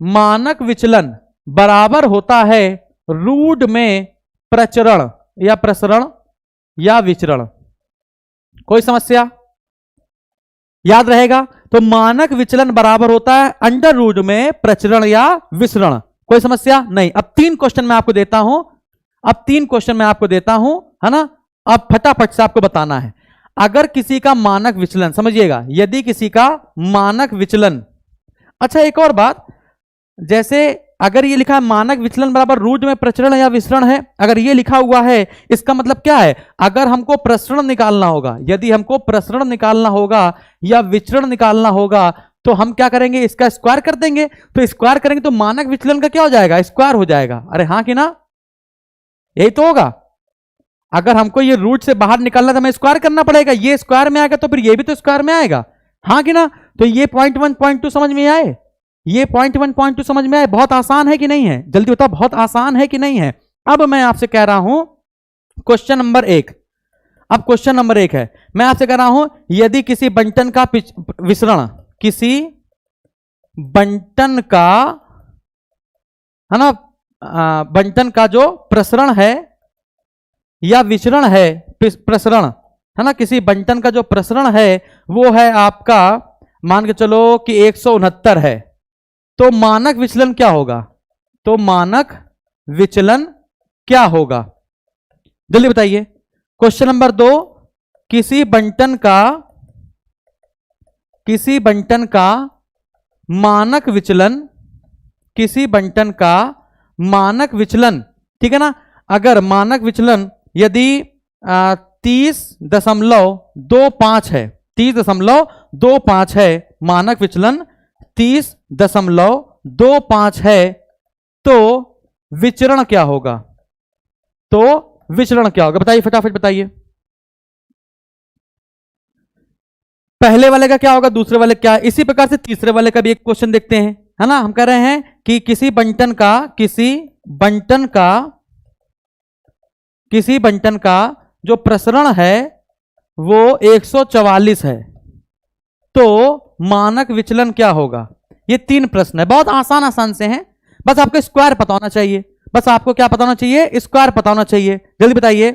मानक विचलन बराबर होता है रूट में प्रचरण या प्रसरण या विचरण, कोई समस्या, याद रहेगा। तो मानक विचलन बराबर होता है अंडर रूट में प्रचरण या विसरण, कोई समस्या नहीं। अब 3 क्वेश्चन मैं आपको देता हूं, अब 3 क्वेश्चन मैं आपको देता हूं, है ना। अब फटाफट से आपको बताना है। अगर किसी का मानक विचलन, समझिएगा, यदि किसी का मानक विचलन, अच्छा एक और बात, जैसे अगर ये लिखा है मानक विचलन बराबर रूट में प्रचरण या विसरण है, अगर ये लिखा हुआ है, इसका मतलब क्या है, अगर हमको प्रसरण निकालना होगा, यदि हमको प्रसरण निकालना होगा या विचरण निकालना होगा, तो हम क्या करेंगे, इसका स्क्वायर कर देंगे। तो स्क्वायर करेंगे तो मानक विचलन का क्या हो जाएगा, स्क्वायर हो जाएगा। अरे हाँ कि ना, यही तो होगा। अगर हमको ये रूट से बाहर निकालना तो हमें स्क्वायर करना पड़ेगा, ये स्क्वायर में आएगा तो फिर ये भी तो स्क्वायर में आएगा, हाँ कि ना। तो ये पॉइंट 1 पॉइंट 2 समझ में आए, ये पॉइंट 1 पॉइंट 2 समझ में आए, बहुत आसान है कि नहीं है, जल्दी बताओ, बहुत आसान है कि नहीं है। अब मैं आपसे कह रहा हूं क्वेश्चन नंबर 1, अब क्वेश्चन नंबर 1 है, मैं आपसे कह रहा हूं, यदि किसी बंटन का विसरण, किसी बंटन का, है ना, बंटन का जो प्रसरण है या विचरण है, प्रसरण, है ना, किसी बंटन का जो प्रसरण है वो है आपका, मान के चलो कि 169 है, तो मानक विचलन क्या होगा, तो मानक विचलन क्या होगा, जल्दी बताइए। क्वेश्चन नंबर 2, किसी बंटन का मानक विचलन, किसी बंटन का मानक विचलन, ठीक है ना। अगर मानक विचलन यदि 30.25 है, 30.25 है, मानक विचलन 30.25 है, तो विचरण क्या होगा, तो विचरण क्या होगा, बताइए फटाफट बताइए। पहले वाले का क्या होगा, दूसरे वाले क्या, इसी प्रकार से तीसरे वाले का भी एक क्वेश्चन देखते हैं, है ना। हम कह रहे हैं कि किसी बंटन का जो प्रसरण है वो 144 है, तो मानक विचलन क्या होगा। ये 3 प्रश्न है, बहुत आसान से हैं, बस आपको स्क्वायर पता होना चाहिए, बस आपको क्या पता होना चाहिए, स्क्वायर पता होना चाहिए, जल्दी बताइए।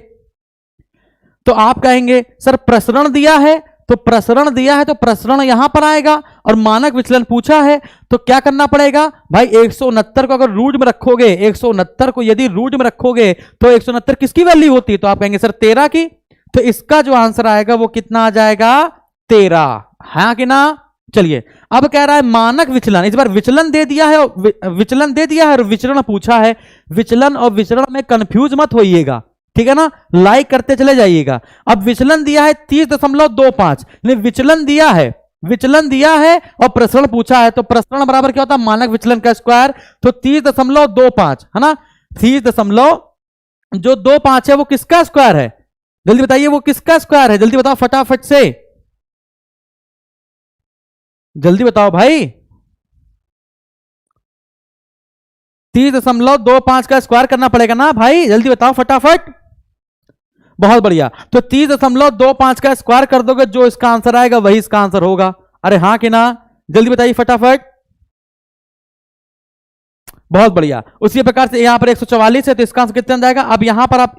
तो आप कहेंगे सर प्रसरण दिया है तो प्रसरण दिया है तो प्रसरण यहां पर आएगा, और मानक विचलन पूछा है तो क्या करना पड़ेगा भाई, 169 को अगर रूट में रखोगे, 169 को यदि रूट में रखोगे तो 169 किसकी वैल्यू होती है, तो आप कहेंगे सर 13 की। तो इसका जो आंसर आएगा वो कितना आ जाएगा, 13, हाँ कि ना। चलिए अब कह रहा है मानक विचलन, इस बार विचलन दे दिया है, विचलन दे दिया है और विचरण पूछा है। विचलन और विचरण में कंफ्यूज मत होइएगा, ठीक है ना, लाइक करते चले जाइएगा। अब विचलन दिया है 30.25, विचलन दिया है, विचलन दिया है और प्रसरण पूछा है, तो प्रसरण बराबर क्या होता है, मानक विचलन का स्क्वायर। तो 30.25 है ना, 30.25 है वो किसका स्क्वायर है, जल्दी बताइए वो किसका स्क्वायर है, जल्दी बताओ फटाफट से, जल्दी बताओ भाई। 30.25 का स्क्वायर करना पड़ेगा ना भाई, जल्दी बताओ फटाफट। बहुत बढ़िया, तो 30.25 का स्क्वायर कर दोगे, जो इसका आंसर आएगा वही इसका आंसर होगा। अरे हाँ कि ना, जल्दी बताइए फटाफट। बहुत बढ़िया। उसी प्रकार से यहां पर 144 है तो इसका आंसर कितना जाएगा। अब यहां पर आप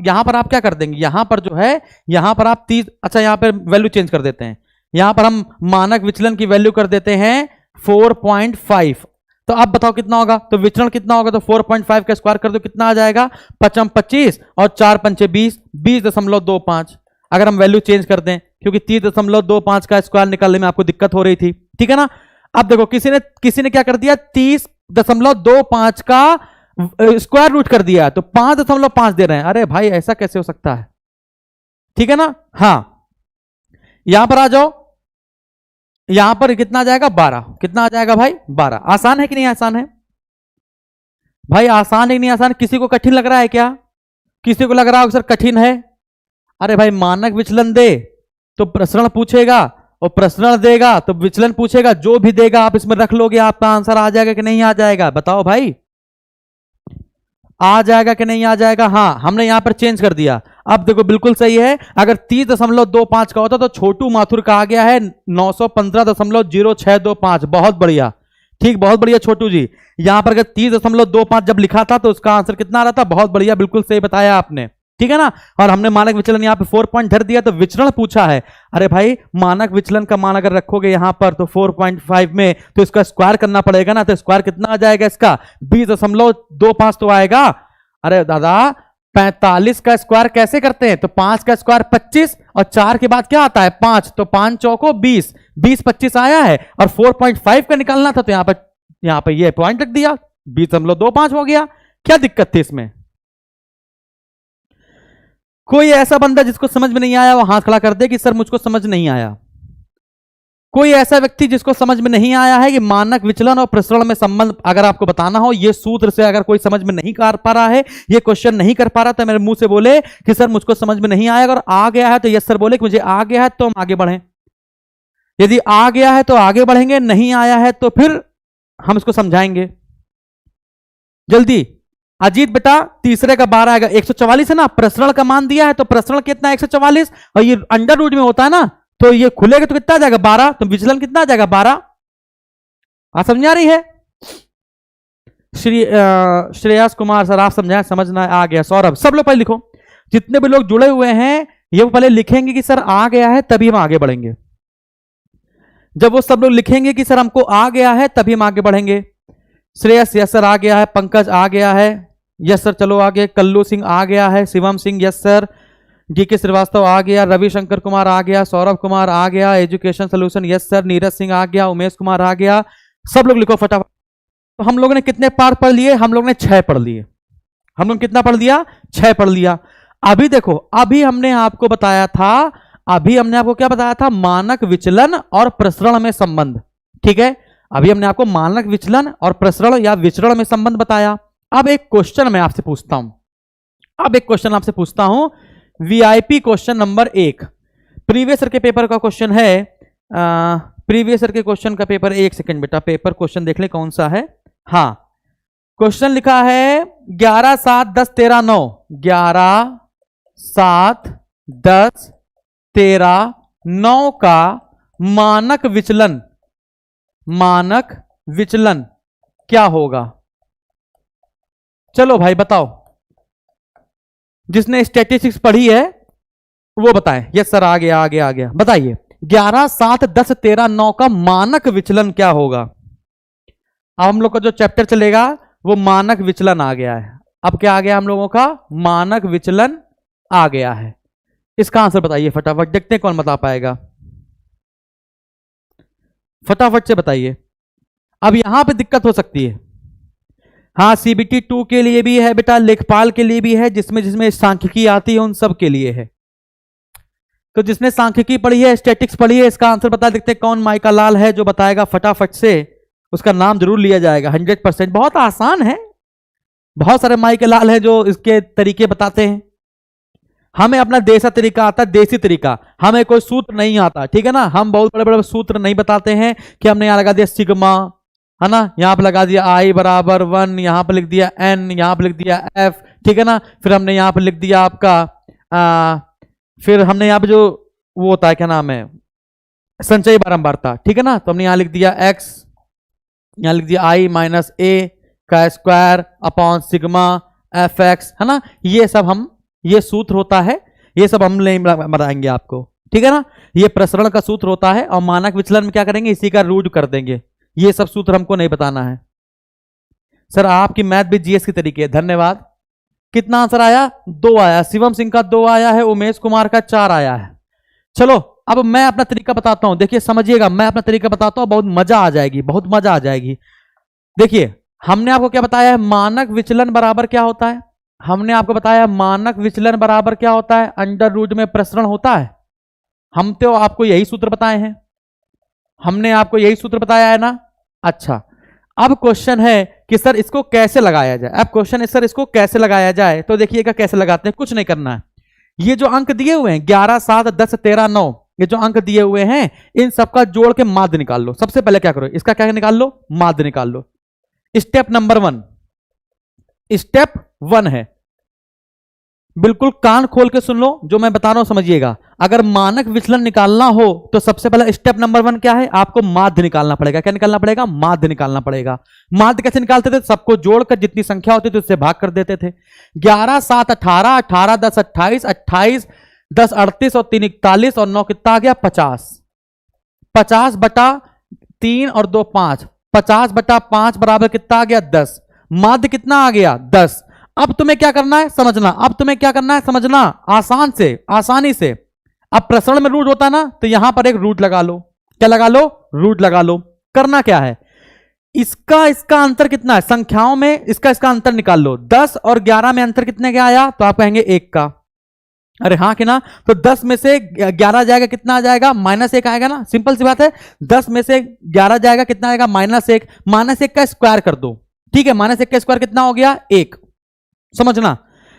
क्या कर देंगे, यहां पर जो है, यहां पर आप 30, अच्छा यहां पर वैल्यू चेंज कर देते हैं, यहां पर हम मानक विचलन की वैल्यू कर देते हैं 4.5। तो अब बताओ कितना होगा, तो विचरण कितना होगा, तो 4.5 का स्क्वायर कर दो, कितना आ जाएगा, 5 25 और 4 पंचे 20, 20.25। अगर हम वैल्यू चेंज कर दें, क्योंकि 30.25 का स्क्वायर निकालने में आपको दिक्कत हो रही थी, ठीक है ना। अब देखो किसी ने क्या कर दिया, 30.25 का स्क्वायर रूट कर दिया, तो 5.5 दे रहे हैं। अरे भाई ऐसा कैसे हो सकता है, ठीक है ना। हाँ यहां पर आ जाओ, यहां पर कितना आ जाएगा, 12, कितना आ जाएगा भाई, 12। आसान है कि नहीं आसान है भाई, आसान है कि नहीं आसान, किसी को कठिन लग रहा है क्या, किसी को लग रहा है सर कठिन है। अरे भाई मानक विचलन दे तो प्रसरण पूछेगा, और प्रसरण देगा तो विचलन पूछेगा, जो भी देगा आप इसमें रख लोगे, आपका आंसर आ जाएगा कि नहीं आ जाएगा, बताओ भाई, आ जाएगा कि नहीं आ जाएगा। हाँ हमने यहां पर चेंज कर दिया, अब देखो बिल्कुल सही है। अगर 30.25 का होता तो छोटू माथुर का आ गया है 915.0625। बहुत बढ़िया, ठीक, बहुत बढ़िया छोटू जी। यहां पर अगर 30.25 जब लिखा था तो उसका आंसर कितना आ रहा था, बहुत बढ़िया, बिल्कुल सही बताया आपने, ठीक है ना। और हमने मानक विचलन यहां पे 4 पॉइंट धर दिया, तो विचरण पूछा है। अरे भाई मानक विचलन का मान अगर रखोगे यहां पर तो 4.5 में, तो इसका स्क्वायर करना पड़ेगा ना, तो स्क्वायर कितना आ जाएगा इसका, 20.25 तो आएगा। अरे दादा 45 का स्क्वायर कैसे करते हैं, तो 5 का स्क्वायर 25 और 4 के बाद क्या आता है 5, तो 5 चौको 20, 20 25 आया है, और 4.5 का निकालना था, तो यहां पर ये पॉइंट रख दिया, 20.25 हो गया। क्या दिक्कत थी इसमें, कोई ऐसा बंदा जिसको समझ में नहीं आया वो हाथ खड़ा कर दे कि सर मुझको समझ नहीं आया। कोई ऐसा व्यक्ति जिसको समझ में नहीं आया है कि मानक विचलन और प्रसरण में संबंध अगर आपको बताना हो, ये सूत्र से अगर कोई समझ में नहीं कर पा रहा है, ये क्वेश्चन नहीं कर पा रहा, तो मेरे मुंह से बोले कि सर मुझको समझ में नहीं आया। अगर आ गया है तो यस सर बोले कि मुझे आ गया है, तो हम आगे बढ़ें। यदि आ गया है तो आगे बढ़ेंगे, नहीं आया है तो फिर हम इसको समझाएंगे। जल्दी अजीत बेटा, तीसरे का 12 आएगा, 144 है ना, प्रसरण का मान दिया है तो प्रसरण कितना 144, और ये अंडर रूट में होता है ना, तो ये खुलेगा तो कितना आ जाएगा 12, तो विचलन कितना आ जाएगा 12। आप समझ आ रही है। श्रेयस कुमार सर आप समझाएं, समझना आ गया। सौरभ, सब लोग पहले लिखो, जितने भी लोग जुड़े हुए हैं ये पहले लिखेंगे कि सर आ गया है तभी हम आगे बढ़ेंगे। जब वो सब लोग लिखेंगे कि सर हमको आ गया है तभी हम आगे बढ़ेंगे। श्रेयस यस सर आ गया है, पंकज आ गया है, यस सर चलो आगे, कल्लू सिंह आ गया है, शिवम सिंह यस सर, जीके श्रीवास्तव आ गया, रविशंकर कुमार आ गया, सौरभ कुमार आ गया, education solution yes sir, Neeraj Singh आ गया, उमेश कुमार आ गया। सब लोग लिखो फटाफट। तो हम लोगों ने कितने पार्ट पढ़ लिए, हम लोग ने 6 पढ़ लिए। हम लोग कितना पढ़ लिया, 6 पढ़ लिया। अभी देखो, अभी हमने आपको बताया था, अभी हमने आपको क्या बताया था, मानक विचलन और प्रसरण में संबंध, ठीक है। अभी हमने आपको मानक विचलन और प्रसरण या विचरण में संबंध बताया। अब एक क्वेश्चन मैं आपसे पूछता हूं, अब एक क्वेश्चन आपसे पूछता हूं, VIP question number 1, previous year के पेपर का क्वेश्चन है। प्रीवियस ईयर के क्वेश्चन का पेपर, एक सेकंड बेटा, पेपर क्वेश्चन देख ले कौन सा है। हाँ, क्वेश्चन लिखा है 11 7 10 13 9, 11 7 10 13 9 का मानक विचलन, मानक विचलन क्या होगा। चलो भाई बताओ, जिसने स्टैटिस्टिक्स पढ़ी है वो बताएं। यस सर आ गया आ गया आ गया, बताइए 11, 7, 10, 13, 9 का मानक विचलन क्या होगा। अब हम लोग का जो चैप्टर चलेगा वो मानक विचलन आ गया है। अब क्या आ गया हम लोगों का, मानक विचलन आ गया है। इसका आंसर बताइए फटाफट, देखते हैं कौन बता पाएगा, फटाफट से बताइए। अब यहां पे दिक्कत हो सकती है। हाँ, CBT 2 के लिए भी है बेटा, लेखपाल के लिए भी है, जिसमें जिसमें सांख्यिकी आती है उन सब के लिए है। तो जिसने सांख्यिकी पढ़ी है, स्टैटिक्स पढ़ी है, इसका आंसर बता देखते हैं कौन माइका लाल है जो बताएगा फटाफट से, उसका नाम जरूर लिया जाएगा 100%। बहुत आसान है, बहुत सारे माइका लाल है जो इसके तरीके बताते हैं। हमें अपना देसा तरीका आता है, देसी तरीका, हमें कोई सूत्र नहीं आता, ठीक है ना। हम बहुत बड़े बड़े सूत्र नहीं बताते हैं कि हमने यहां लगा दिया सिग्मा, है ना, यहां पर लगा दिया I बराबर 1, यहां पर लिख दिया N, यहां पर लिख दिया F, ठीक है ना। फिर हमने यहां पर लिख दिया आपका फिर हमने यहां पे जो वो होता है क्या नाम है, संचयी बारंबारता, ठीक है ना। तो हमने यहां लिख दिया x, यहां लिख दिया I माइनस a का स्क्वायर अपॉन सिग्मा fx, है ना। ये सब हम, ये सूत्र होता है, ये सब हम नहीं बताएंगे आपको, ठीक है ना। ये प्रसरण का सूत्र होता है और मानक विचलन में क्या करेंगे, इसी का रूट कर देंगे। ये सब सूत्र हमको नहीं बताना है। सर आपकी मैथ भी जीएस की तरीके है, धन्यवाद। कितना आंसर आया, 2 आया, शिवम सिंह का 2 आया है, उमेश कुमार का 4 आया है। चलो अब मैं अपना तरीका बताता हूं, देखिए समझिएगा, मैं अपना तरीका बताता हूं, बहुत मजा आ जाएगी, बहुत मजा आ जाएगी। देखिए हमने आपको क्या बताया है, मानक विचलन बराबर क्या होता है। हमने आपको बताया मानक विचलन बराबर क्या होता है, अंडर रूट में प्रसरण होता है। हम तो आपको यही सूत्र बताए हैं, हमने आपको यही सूत्र बताया है ना। अच्छा, अब क्वेश्चन है कि सर इसको कैसे लगाया जाए। अब क्वेश्चन है सर इसको कैसे लगाया जाए, तो देखिएगा कैसे लगाते हैं, कुछ नहीं करना है। ये जो अंक दिए हुए हैं 11, 7, 10, 13, 9, ये जो अंक दिए हुए हैं इन सबका जोड़ के माध्य निकाल लो। सबसे पहले क्या करो, इसका क्या निकाल लो, माध्य निकाल लो। स्टेप नंबर 1, स्टेप 1 है, बिल्कुल कान खोल के सुन लो जो मैं बता रहा हूं, समझिएगा। अगर मानक विचलन निकालना हो तो सबसे पहला स्टेप नंबर 1 क्या है, आपको माध्य निकालना पड़ेगा। क्या निकालना पड़ेगा, माध्य निकालना पड़ेगा। माध्य कैसे निकालते थे, सबको जोड़कर जितनी संख्या होती थी उससे भाग कर देते थे। 11, 7, 18, 18, 10, 28, 28, 10, 38 और 3, 41 और 9 कितना आ गया, 50। 50 बटा 3 और 2, 5, 50 बटा 5 बराबर कितना आ गया, 10। माध्य कितना आ गया, 10। अब तुम्हें क्या करना है समझना, अब तुम्हें क्या करना है समझना, आसान से, आसानी से। अब प्रसरण में रूट होता है ना, तो यहां पर एक रूट लगा लो। क्या लगा लो, रूट लगा लो। करना क्या है, इसका अंतर कितना है, संख्याओं में इसका अंतर निकाल लो। 10 और 11 में अंतर कितने का आया, तो आप कहेंगे 1 का। अरे हाँ कि ना, तो 10 में से 11 जाएगा, कितना आ जाएगा, -1 आएगा ना, सिंपल सी बात है। 10 में से 11 जाएगा, कितना आएगा, -1। -1 का स्क्वायर कर दो, ठीक है। -1 का स्क्वायर कितना हो गया, 1, समझना।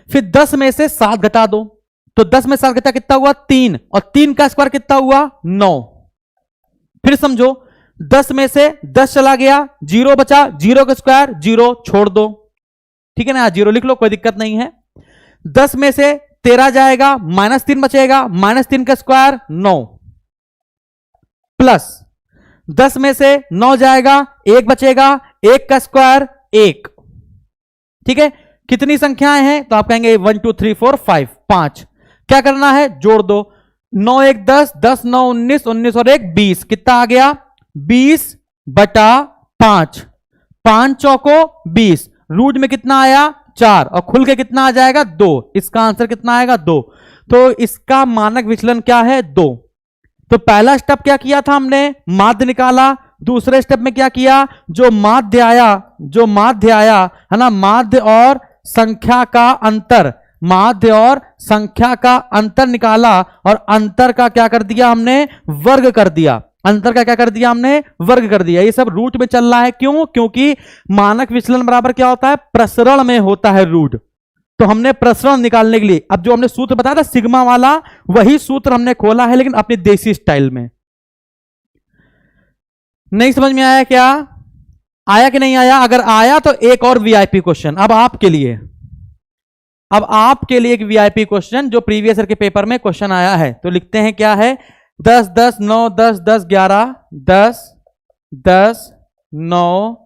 फिर 10 में से 7 घटा दो, तो 10 में 7 घटा कितना हुआ, 3, और 3 का स्क्वायर कितना हुआ, 9। फिर समझो 10 में से 10 चला गया, 0 बचा, 0 का स्क्वायर 0, छोड़ दो, ठीक है ना, 0 लिख लो, कोई दिक्कत नहीं है। 10 में से 13 जाएगा, -3 बचेगा, -3 का स्क्वायर 9, प्लस 10 में से 9 जाएगा, 1 बचेगा, 1 का स्क्वायर 1, ठीक है। कितनी संख्याएं हैं, तो आप कहेंगे 1 2 3 4 5, 5। क्या करना है, जोड़ दो। 9 1 10, 10 9 19, 19 और 1 20, कितना आ गया, 20 बटा 5, 5 चौको 20, रूट में कितना आया, 4, और खुल के कितना आ जाएगा, 2। इसका आंसर कितना आएगा, 2। तो इसका मानक विचलन क्या है, 2। तो पहला स्टेप क्या किया था हमने, माध्य निकाला। दूसरे स्टेप में क्या किया, जो माध्य आया है ना, माध्य और संख्या का अंतर, माध्य और संख्या का अंतर निकाला, और अंतर का क्या कर दिया हमने, वर्ग कर दिया। अंतर का क्या कर दिया हमने, वर्ग कर दिया। ये सब रूट में चल रहा है, क्यों, क्योंकि मानक विचलन बराबर क्या होता है, प्रसरण में होता है रूट। तो हमने प्रसरण निकालने के लिए अब जो हमने सूत्र बताया था सिग्मा वाला, वही सूत्र हमने खोला है, लेकिन अपनी देसी स्टाइल में। नहीं समझ में आया क्या, आया कि नहीं आया? अगर आया तो एक और वीआईपी क्वेश्चन अब आपके लिए, अब आपके लिए एक वीआईपी क्वेश्चन जो प्रीवियस ईयर के पेपर में क्वेश्चन आया है। तो लिखते हैं क्या है, 10 10 9 10 10 11 10 10 9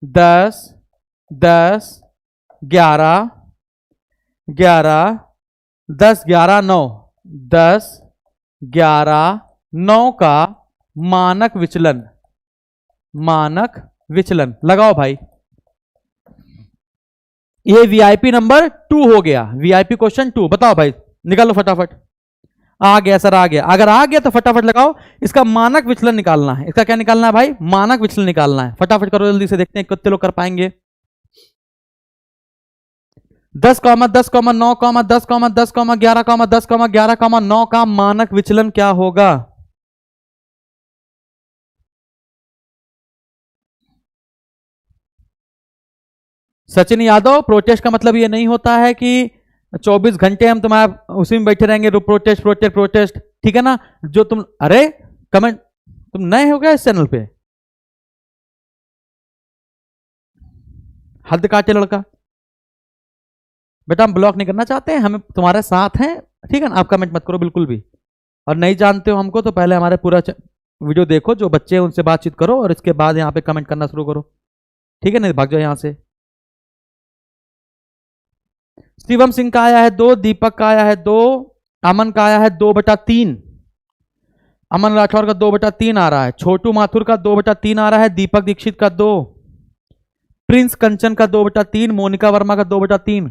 10 10 11 11 10 11 9 10 11 9 का मानक विचलन, मानक विचलन लगाओ भाई। ये वीआईपी नंबर 2 हो गया, वीआईपी क्वेश्चन 2। बताओ भाई, निकालो फटाफट। आ गया सर, आ गया। अगर आ गया तो फटाफट लगाओ। इसका मानक विचलन निकालना है। इसका क्या निकालना है भाई? मानक विचलन निकालना है। फटाफट करो जल्दी से, देखते हैं कितने लोग कर पाएंगे। 10, 10, 9, 10, 10, 11, 10, 11, 9 का मानक विचलन क्या होगा? सचिन यादव, प्रोटेस्ट का मतलब ये नहीं होता है कि 24 घंटे हम तुम्हारा उसी में बैठे रहेंगे, प्रोटेस्ट प्रोटेस्ट प्रोटेस्ट, ठीक है ना? जो तुम, अरे कमेंट, तुम नए हो गया इस चैनल पे? हद काटे लड़का। बेटा हम ब्लॉक नहीं करना चाहते हैं, हमें तुम्हारे साथ हैं, ठीक है ना? आप कमेंट मत करो बिल्कुल भी। और नहीं जानते हो हमको तो पहले हमारे पूरा वीडियो देखो, जो बच्चे हैं उनसे बातचीत करो और इसके बाद यहाँ पे कमेंट करना शुरू करो, ठीक है? नहीं भाग जाओ यहाँ से। शिवम सिंह का आया है 2, दीपक का आया है 2, अमन का आया है 2/3, अमन राठौर का 2/3 आ रहा है, छोटू माथुर का 2/3 आ रहा है, दीपक दीक्षित का 2, प्रिंस कंचन का 2/3, मोनिका वर्मा का 2/3।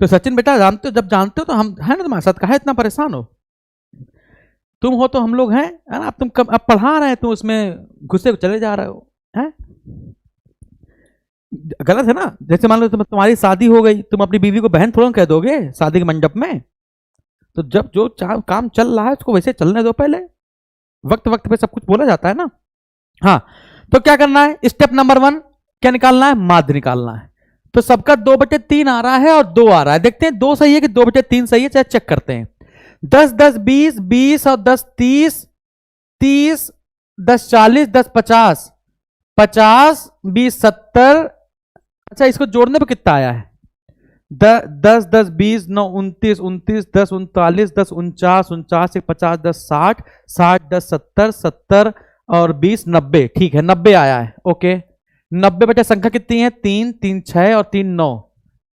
तो सचिन बेटा जानते हो, जब जानते हो तो हम है ना तुम्हारे साथ, कहा इतना परेशान हो? तुम हो तो हम लोग हैं, है ना? अब तुम अब पढ़ा रहे हैं, तुम उसमें घुसे चले जा रहे हो, हैं? गलत है ना? जैसे मान लो तुम्हारी शादी हो गई, तुम अपनी बीवी को बहन थोड़ा कह दोगे शादी के मंडप में? तो जब जो काम चल रहा है उसको वैसे चलने दो पहले, वक्त वक्त पे सब कुछ बोला जाता है ना। हाँ, तो क्या करना है? स्टेप नंबर 1 क्या निकालना है? माध्य निकालना है। तो सबका 2/3 आ रहा है और 2 आ रहा है। देखते हैं 2 सही है कि 2/3 सही है, चाहे चेक करते हैं। 10, 10, 20, 20 और 10, 30, 30, 10, 40, 10, 50, 50, 20, 70। अच्छा, इसको जोड़ने पे कितना आया है? 10, 10, 20, 9, 29, 29, 10, 39, 10, 49, 49, 50, 10, 60, 60, 10, 70, 70 और 20, 90। ठीक है, 90 आया है। ओके, 90 बटे संख्या कितनी है? 3, 3, 6 और 3, 9।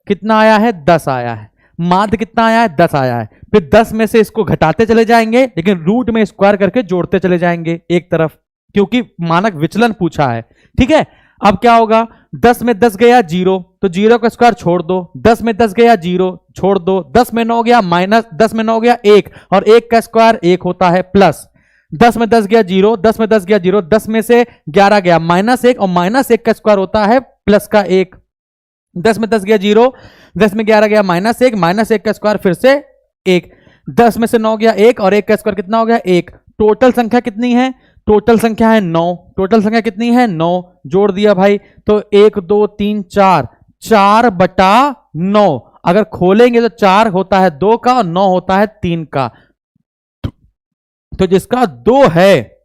कितना आया है? 10 आया है। माध्य कितना आया है? 10 आया है। फिर 10 में से इसको घटाते चले जाएंगे, लेकिन रूट में स्क्वायर करके जोड़ते चले जाएंगे एक तरफ, क्योंकि मानक विचलन पूछा है, ठीक है? अब क्या होगा? 10 में 10 गया 0, तो 0 का स्क्वायर छोड़ दो। 10 में 10 गया 0, छोड़ दो। 10 में 9 गया माइनस, 10 में 9 गया 1, और 1 का स्क्वायर 1 होता है प्लस। 10 में 10 गया 0, 10 में 10 गया 0, 10 में से 11 गया -1, और -1 का स्क्वायर होता है प्लस का 1। 10 में 10 गया 0, 10 में 11 गया -1, -1 का स्क्वायर फिर से 1। 10 में से 9 गया 1, और 1 का स्क्वायर कितना हो गया? 1। टोटल संख्या कितनी है? टोटल संख्या है 9। टोटल संख्या कितनी है? 9। जोड़ दिया भाई, तो 1, 2, 3, 4, 4/9। अगर खोलेंगे तो 4 होता है 2 का और 9 होता है 3 का। तो जिसका 2 है,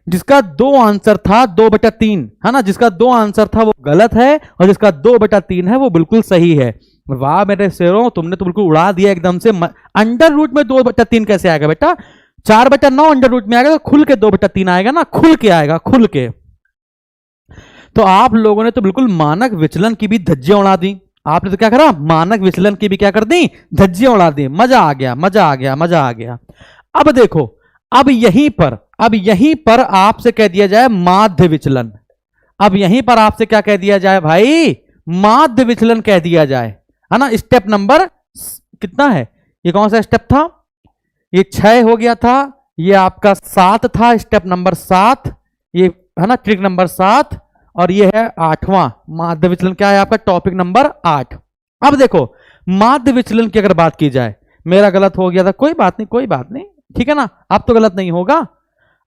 जिसका 2 आंसर था 2/3, है ना? जिसका 2 आंसर था वो गलत है, और जिसका 2/3 है वो बिल्कुल सही है। वाह मेरे शेरों, तुमने तो बिल्कुल उड़ा दिया एकदम से। अंडर रूट में 2/3 कैसे आएगा बेटा? 4/9 अंडर रूट में आएगा, तो खुल के 2/3 आएगा ना, खुल के आएगा, खुल के। तो आप लोगों ने तो बिल्कुल मानक विचलन की भी धज्जियां उड़ा दी। आपने तो क्या करा? मानक विचलन की भी क्या कर दी? धज्जियां उड़ा दी। मजा आ गया, मजा आ गया, मजा आ गया। अब देखो, अब यहीं पर आपसे कह दिया जाए माध्य विचलन। अब यहीं पर आपसे क्या कह दिया जाए भाई? माध्य विचलन कह दिया जाए, है ना? स्टेप नंबर कितना है? ये कौन सा स्टेप था? ये 6 हो गया था, ये आपका 7 था, स्टेप नंबर 7, ये है ना, ट्रिक नंबर 7, और ये है 8वां माध्य विचलन। क्या है आपका? Topic number 8। अब देखो, माध्य विचलन की अगर बात की जाए, मेरा गलत हो गया था, कोई बात नहीं, कोई बात नहीं, ठीक है ना? अब तो गलत नहीं होगा,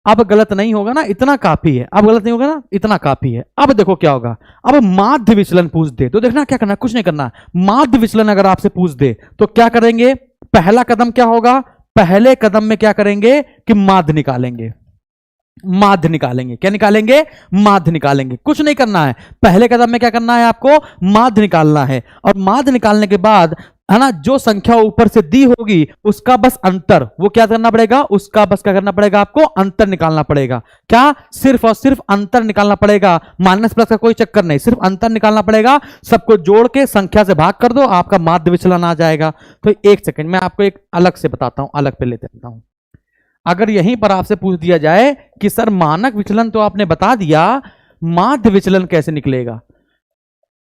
अब गलत नहीं होगा ना, इतना काफी है। अब गलत नहीं होगा ना, इतना काफी है। अब देखो क्या होगा। अब माध्य विचलन पूछ दे तो देखना क्या करना, कुछ नहीं करना। माध्य विचलन अगर आपसे पूछ दे तो क्या करेंगे? पहला कदम क्या होगा? पहले कदम में क्या करेंगे कि माध्य निकालेंगे। माध्य निकालेंगे। क्या निकालेंगे? माध्य निकालेंगे। कुछ नहीं करना है, पहले कदम में क्या करना है आपको? माध्य निकालना है। और माध्य निकालने के बाद है ना, जो संख्या ऊपर से दी होगी उसका बस अंतर, वो क्या करना पड़ेगा, उसका बस क्या करना पड़ेगा, आपको अंतर निकालना पड़ेगा। क्या, सिर्फ और सिर्फ अंतर निकालना पड़ेगा, माइनस प्लस का कोई चक्कर नहीं, सिर्फ अंतर निकालना पड़ेगा। सबको जोड़ के संख्या से भाग कर दो, आपका माध्य विचलन आ जाएगा। तो एक सेकंड मैं आपको एक अलग से बताता हूं, अलग पे लेते रहता हूं। अगर यहीं पर आपसे पूछ दिया जाए कि सर मानक विचलन तो आपने बता दिया, माध्य विचलन कैसे निकलेगा,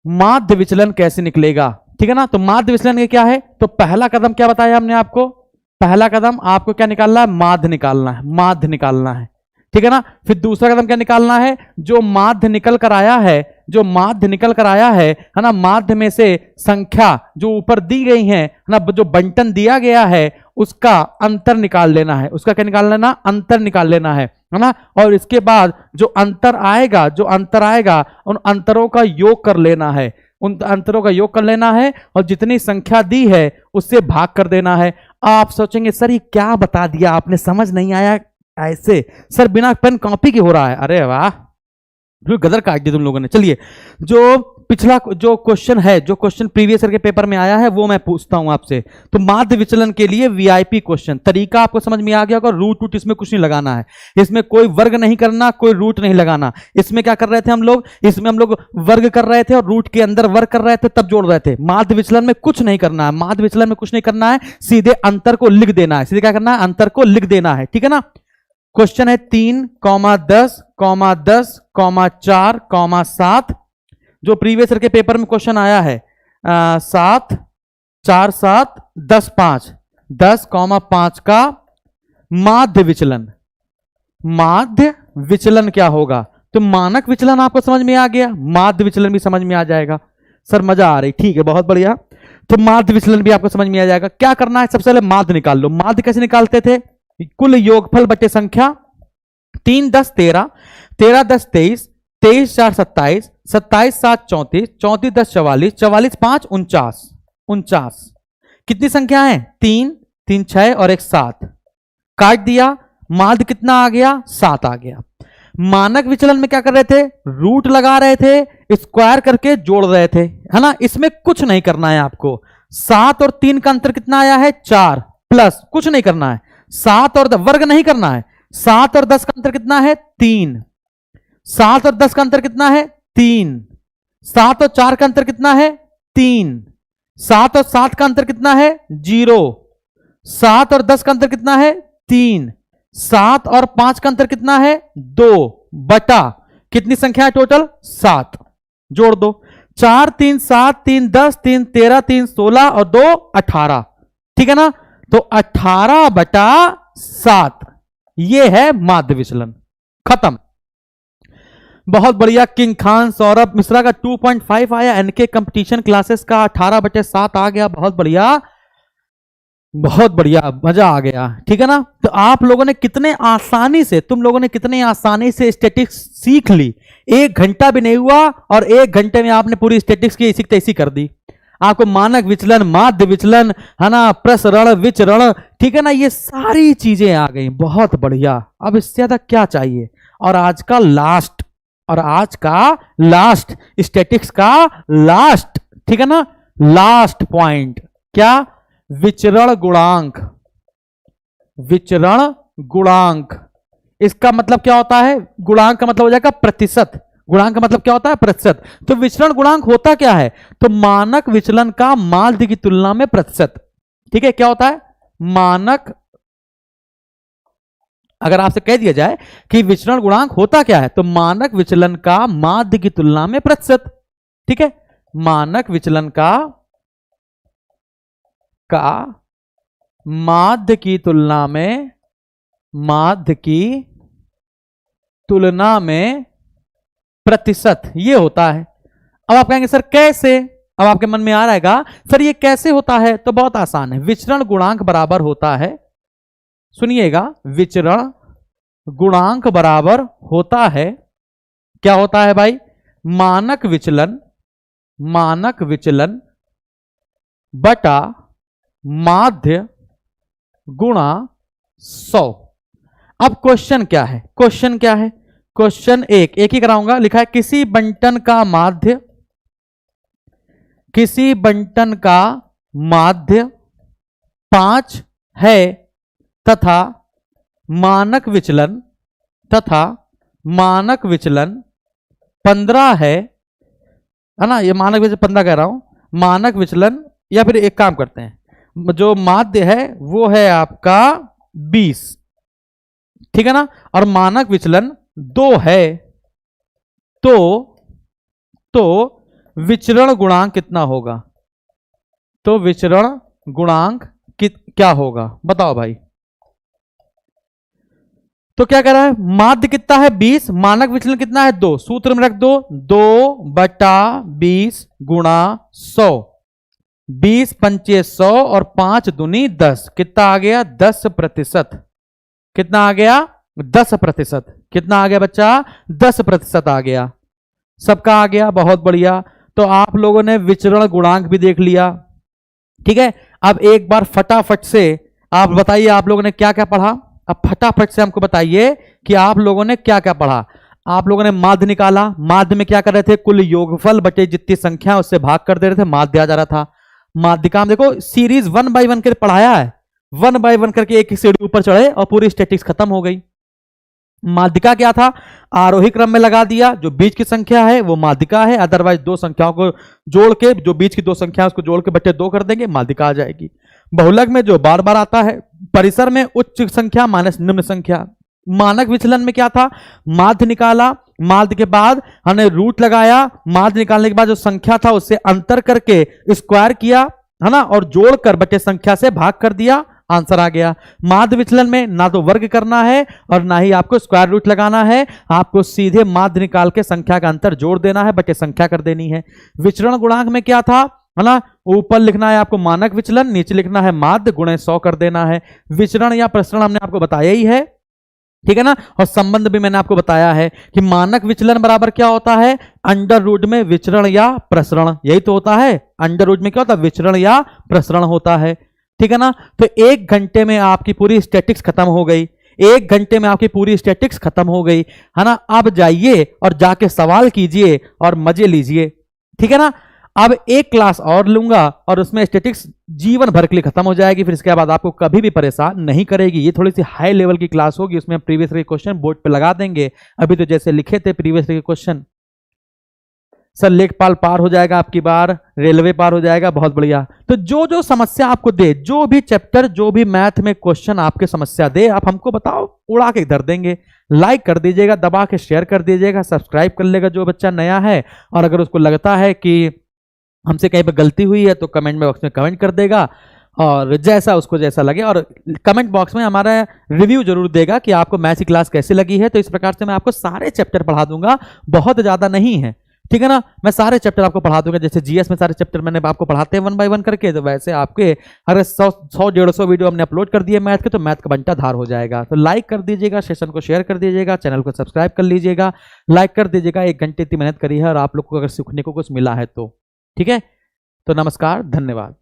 माध्य विचलन कैसे निकलेगा, ठीक है ना। तो माध्य विचलन क्या है, तो पहला कदम क्या बताया हमने आपको, पहला कदम आपको क्या निकालना है, माध्य निकालना है, माध्य निकालना है, ठीक है ना। फिर दूसरा कदम क्या निकालना है, जो माध्य निकल कर आया है, जो माध्य निकल कर आया है ना, माध्य में से संख्या जो ऊपर दी गई है ना, जो बंटन दिया गया है उसका अंतर निकाल लेना है, उसका क्या निकाल लेना, अंतर निकाल लेना है ना। और इसके बाद जो अंतर आएगा, जो अंतर आएगा उन अंतरों का योग कर लेना है, उन अंतरों का योग कर लेना है और जितनी संख्या दी है उससे भाग कर देना है। आप सोचेंगे सर ये क्या बता दिया आपने, समझ नहीं आया, ऐसे सर बिना पेन कॉपी के हो रहा है। अरे वाह, गदर काट दी तुम लोगों ने। चलिए, जो पिछला जो क्वेश्चन है, जो क्वेश्चन प्रीवियस ईयर के पेपर में आया है वो मैं पूछता हूं आपसे। तो माध्य विचलन के लिए वीआईपी क्वेश्चन, तरीका आपको समझ में आ गया होगा। रूट इसमें कुछ नहीं लगाना है, इसमें कोई वर्ग नहीं करना, कोई रूट नहीं लगाना। इसमें क्या कर रहे थे हम लोग, इसमें हम लोग वर्ग कर रहे थे और रूट के अंदर वर्ग कर रहे थे, तब जोड़ रहे थे। माध्य विचलन में कुछ नहीं करना है, माध्य विचलन में कुछ नहीं करना है, सीधे अंतर को लिख देना है, सीधे क्या करना है, अंतर को लिख देना है, ठीक है ना। क्वेश्चन है 3,10,4,7, जो प्रीवियस ईयर के पेपर में क्वेश्चन आया है 7, 4, 7, 10, 5, 10,5 का माध्य विचलन, माध्य विचलन क्या होगा। तो मानक विचलन आपको समझ में आ गया, माध्य विचलन भी समझ में आ जाएगा। सर मजा आ रही, ठीक है, बहुत बढ़िया। तो माध्य विचलन भी आपको समझ में आ जाएगा। क्या करना है, सबसे पहले माध्य निकाल लो। माध्य कैसे निकालते थे, कुल योगफल बटे संख्या, 3 10 13, 13 10 23, 23 4 27, 27 7 34, 34 10 44, 44 5 49, 49। कितनी संख्या है, 3 3 6 और 1 7, काट दिया। माध्य कितना आ गया, 7 आ गया। मानक विचलन में क्या कर रहे थे, रूट लगा रहे थे, स्क्वायर करके जोड़ रहे थे, है ना। इसमें कुछ नहीं करना है आपको। 7 और 3 का अंतर कितना आया है, 4, प्लस कुछ नहीं करना है। 7 और वर्ग नहीं करना है। 7 और 10 का अंतर कितना है, 3। 7 और 10 का अंतर कितना है, 3। 7 और 4 का अंतर कितना है, 3। 7 और 7 का अंतर कितना है, 0। 7 और 10 का अंतर कितना है, 3। 7 और 5 का अंतर कितना है, 2 बटा कितनी संख्या है टोटल, 7। जोड़ दो, 4 3 7 3 10 3 13 3 16 और 2 18, ठीक है ना। तो 18 बटा 7, ये है माध्य विचलन, खत्म। बहुत बढ़िया। किंग खान सौरभ मिश्रा का 2.5 आया, एनके कंपटीशन क्लासेस का 18 बटे 7 आ गया। बहुत बढ़िया, बहुत बढ़िया, मजा आ गया, ठीक है ना। तो आप लोगों ने कितने आसानी से, तुम लोगों ने कितने आसानी से स्टैटिक्स सीख ली। 1 घंटा भी नहीं हुआ और 1 घंटे में आपने पूरी स्टैटिक्स की ऐसी तैसी कर दी। आपको मानक विचलन, माध्य विचलन, है ना, प्रसरण विचरण, ठीक है ना, ये सारी चीजें आ गई। बहुत बढ़िया, अब इससे ज्यादा क्या चाहिए। और आज का लास्ट, और आज का लास्ट स्टैटिक्स का लास्ट, ठीक है ना, लास्ट पॉइंट क्या, विचरण गुणांक। विचरण गुणांक, इसका मतलब क्या होता है, गुणांक का मतलब हो जाएगा प्रतिशत। गुणांक का मतलब क्या होता है, प्रतिशत। तो विचरण गुणांक होता क्या है, तो मानक विचलन का माध्य की तुलना में प्रतिशत, ठीक है। क्या होता है, मानक, अगर आपसे कह दिया जाए कि विचरण गुणांक होता क्या है, तो मानक विचलन का माध्य की तुलना में प्रतिशत, ठीक है। मानक विचलन का माध्य की तुलना में, माध्य की तुलना में प्रतिशत, ये होता है। अब आप कहेंगे सर कैसे, अब आपके मन में आ रहेगा सर ये कैसे होता है, तो बहुत आसान है। विचरण गुणांक बराबर होता है, सुनिएगा, विचरण गुणांक बराबर होता है, क्या होता है भाई, मानक विचलन, मानक विचलन बटा माध्य गुणा 100। अब क्वेश्चन क्या है, क्वेश्चन क्या है, क्वेश्चन एक ही कराऊंगा। लिखा है किसी बंटन का माध्य, किसी बंटन का माध्य 5 है तथा मानक विचलन 15 है ना। ये मानक विचलन 15 कह रहा हूं, मानक विचलन, या फिर एक काम करते हैं, जो माध्य है वो है आपका 20, ठीक है ना, और मानक विचलन 2 है, तो विचरण गुणांक कितना होगा? तो विचरण गुणांक क्या होगा बताओ भाई। तो क्या कह रहा है, माध्य कितना है 20, मानक विचलन कितना है 2, सूत्र में रख दो 2/20 गुणा 100, 20 पंचे 100 और 5 दूनी 10, कितना आ गया 10%। कितना आ गया 10%। कितना आ गया बच्चा 10% आ गया, सबका आ गया, बहुत बढ़िया। तो आप लोगों ने विचरण गुणांक भी देख लिया, ठीक है। अब एक बार फटाफट से आप बताइए आप लोगों ने क्या क्या पढ़ा। अब फटाफट से हमको बताइए कि आप लोगों ने क्या क्या पढ़ा। आप लोगों ने माध्य निकाला, माध्य में क्या कर रहे थे, कुल योगफल बटे जितनी संख्या उससे भाग कर दे रहे थे, माध्य आ जा रहा था। माध्यिका में देखो सीरीज 1 बाय 1 करके पढ़ाया है, 1 बाय 1 करके एक सीढ़ी ऊपर चढ़े और पूरी स्टैटिक्स खत्म हो गई। माध्यिका क्या था, आरोही क्रम में लगा दिया, जो बीच की संख्या है वो माध्यिका है, अदरवाइज दो संख्याओं को जोड़ के, जो बीच की दो संख्या उसको जोड़ के बटे 2 कर देंगे, माध्यिका आ जाएगी। बहुलक में जो बार बार आता है, परिसर में उच्च संख्या माइनस निम्न संख्या। मानक विचलन में क्या था, माध्य निकाला, माध्य के बाद हमने रूट लगाया, माध्य निकालने के बाद जो संख्या था उससे अंतर करके स्क्वायर किया, है ना, और जोड़कर बटे संख्या से भाग कर दिया, आंसर आ गया। माध्य विचलन में ना तो वर्ग करना है और ना ही आपको स्क्वायर रूट लगाना है, आपको सीधे माध्य निकाल के संख्या का अंतर जोड़ देना है, बटे संख्या कर देनी है। विचरण गुणांक में क्या था, है ना, ऊपर लिखना है आपको मानक विचलन, नीचे लिखना है माध्य, गुणे 100 कर देना है। विचरण या प्रसरण हमने आपको बताया ही है, ठीक है ना, और संबंध भी मैंने आपको बताया है कि मानक विचलन बराबर क्या होता है, अंडर रूट में विचरण या प्रसरण, यही तो होता है। अंडर रूट में क्या होता है, विचरण या प्रसरण होता है, ठीक है ना। तो 1 घंटे में आपकी पूरी स्टैटिक्स खत्म हो गई, 1 घंटे में आपकी पूरी स्टैटिक्स खत्म हो गई, है ना। अब जाइए और जाके सवाल कीजिए और मजे लीजिए, ठीक है ना। अब एक क्लास और लूंगा और उसमें स्टैटिक्स जीवन भर के लिए खत्म हो जाएगी, फिर इसके बाद आपको कभी भी परेशान नहीं करेगी। ये थोड़ी सी हाई लेवल की क्लास होगी, उसमें प्रीवियस ईयर के क्वेश्चन बोर्ड पे लगा देंगे। अभी तो जैसे लिखे थे प्रीवियस ईयर के क्वेश्चन, सर लेखपाल पार हो जाएगा आपकी बार, रेलवे पार हो जाएगा, बहुत बढ़िया। तो जो जो समस्या आपको दे, जो भी चैप्टर, जो भी मैथ में क्वेश्चन आपके समस्या दे, आप हमको बताओ, उड़ा के धर देंगे। लाइक कर दीजिएगा, दबा के शेयर कर दीजिएगा, सब्सक्राइब कर लेगा जो बच्चा नया है, और अगर उसको लगता है कि हमसे कहीं पर गलती हुई है तो कमेंट बॉक्स में कमेंट कर देगा, और जैसा उसको जैसा लगे, और कमेंट बॉक्स में हमारा रिव्यू जरूर देगा कि आपको मैथ्स की क्लास कैसी लगी है। तो इस प्रकार से मैं आपको सारे चैप्टर पढ़ा दूंगा, बहुत ज्यादा नहीं है, ठीक है ना। मैं सारे चैप्टर आपको पढ़ा दूंगा, जैसे जीएस में सारे चैप्टर मैंने आपको पढ़ाते हैं 1 बाय 1 करके, तो वैसे आपके अगर 100-150 वीडियो हमने अपलोड कर दिए मैथ के, तो मैथ का बंटा धार हो जाएगा। तो लाइक कर दीजिएगा, सेशन को शेयर कर दीजिएगा, चैनल को सब्सक्राइब कर लीजिएगा, लाइक कर दीजिएगा। 1 घंटे इतनी मेहनत करी है और आप लोग को अगर सीखने को कुछ मिला है तो, ठीक है। तो नमस्कार, धन्यवाद।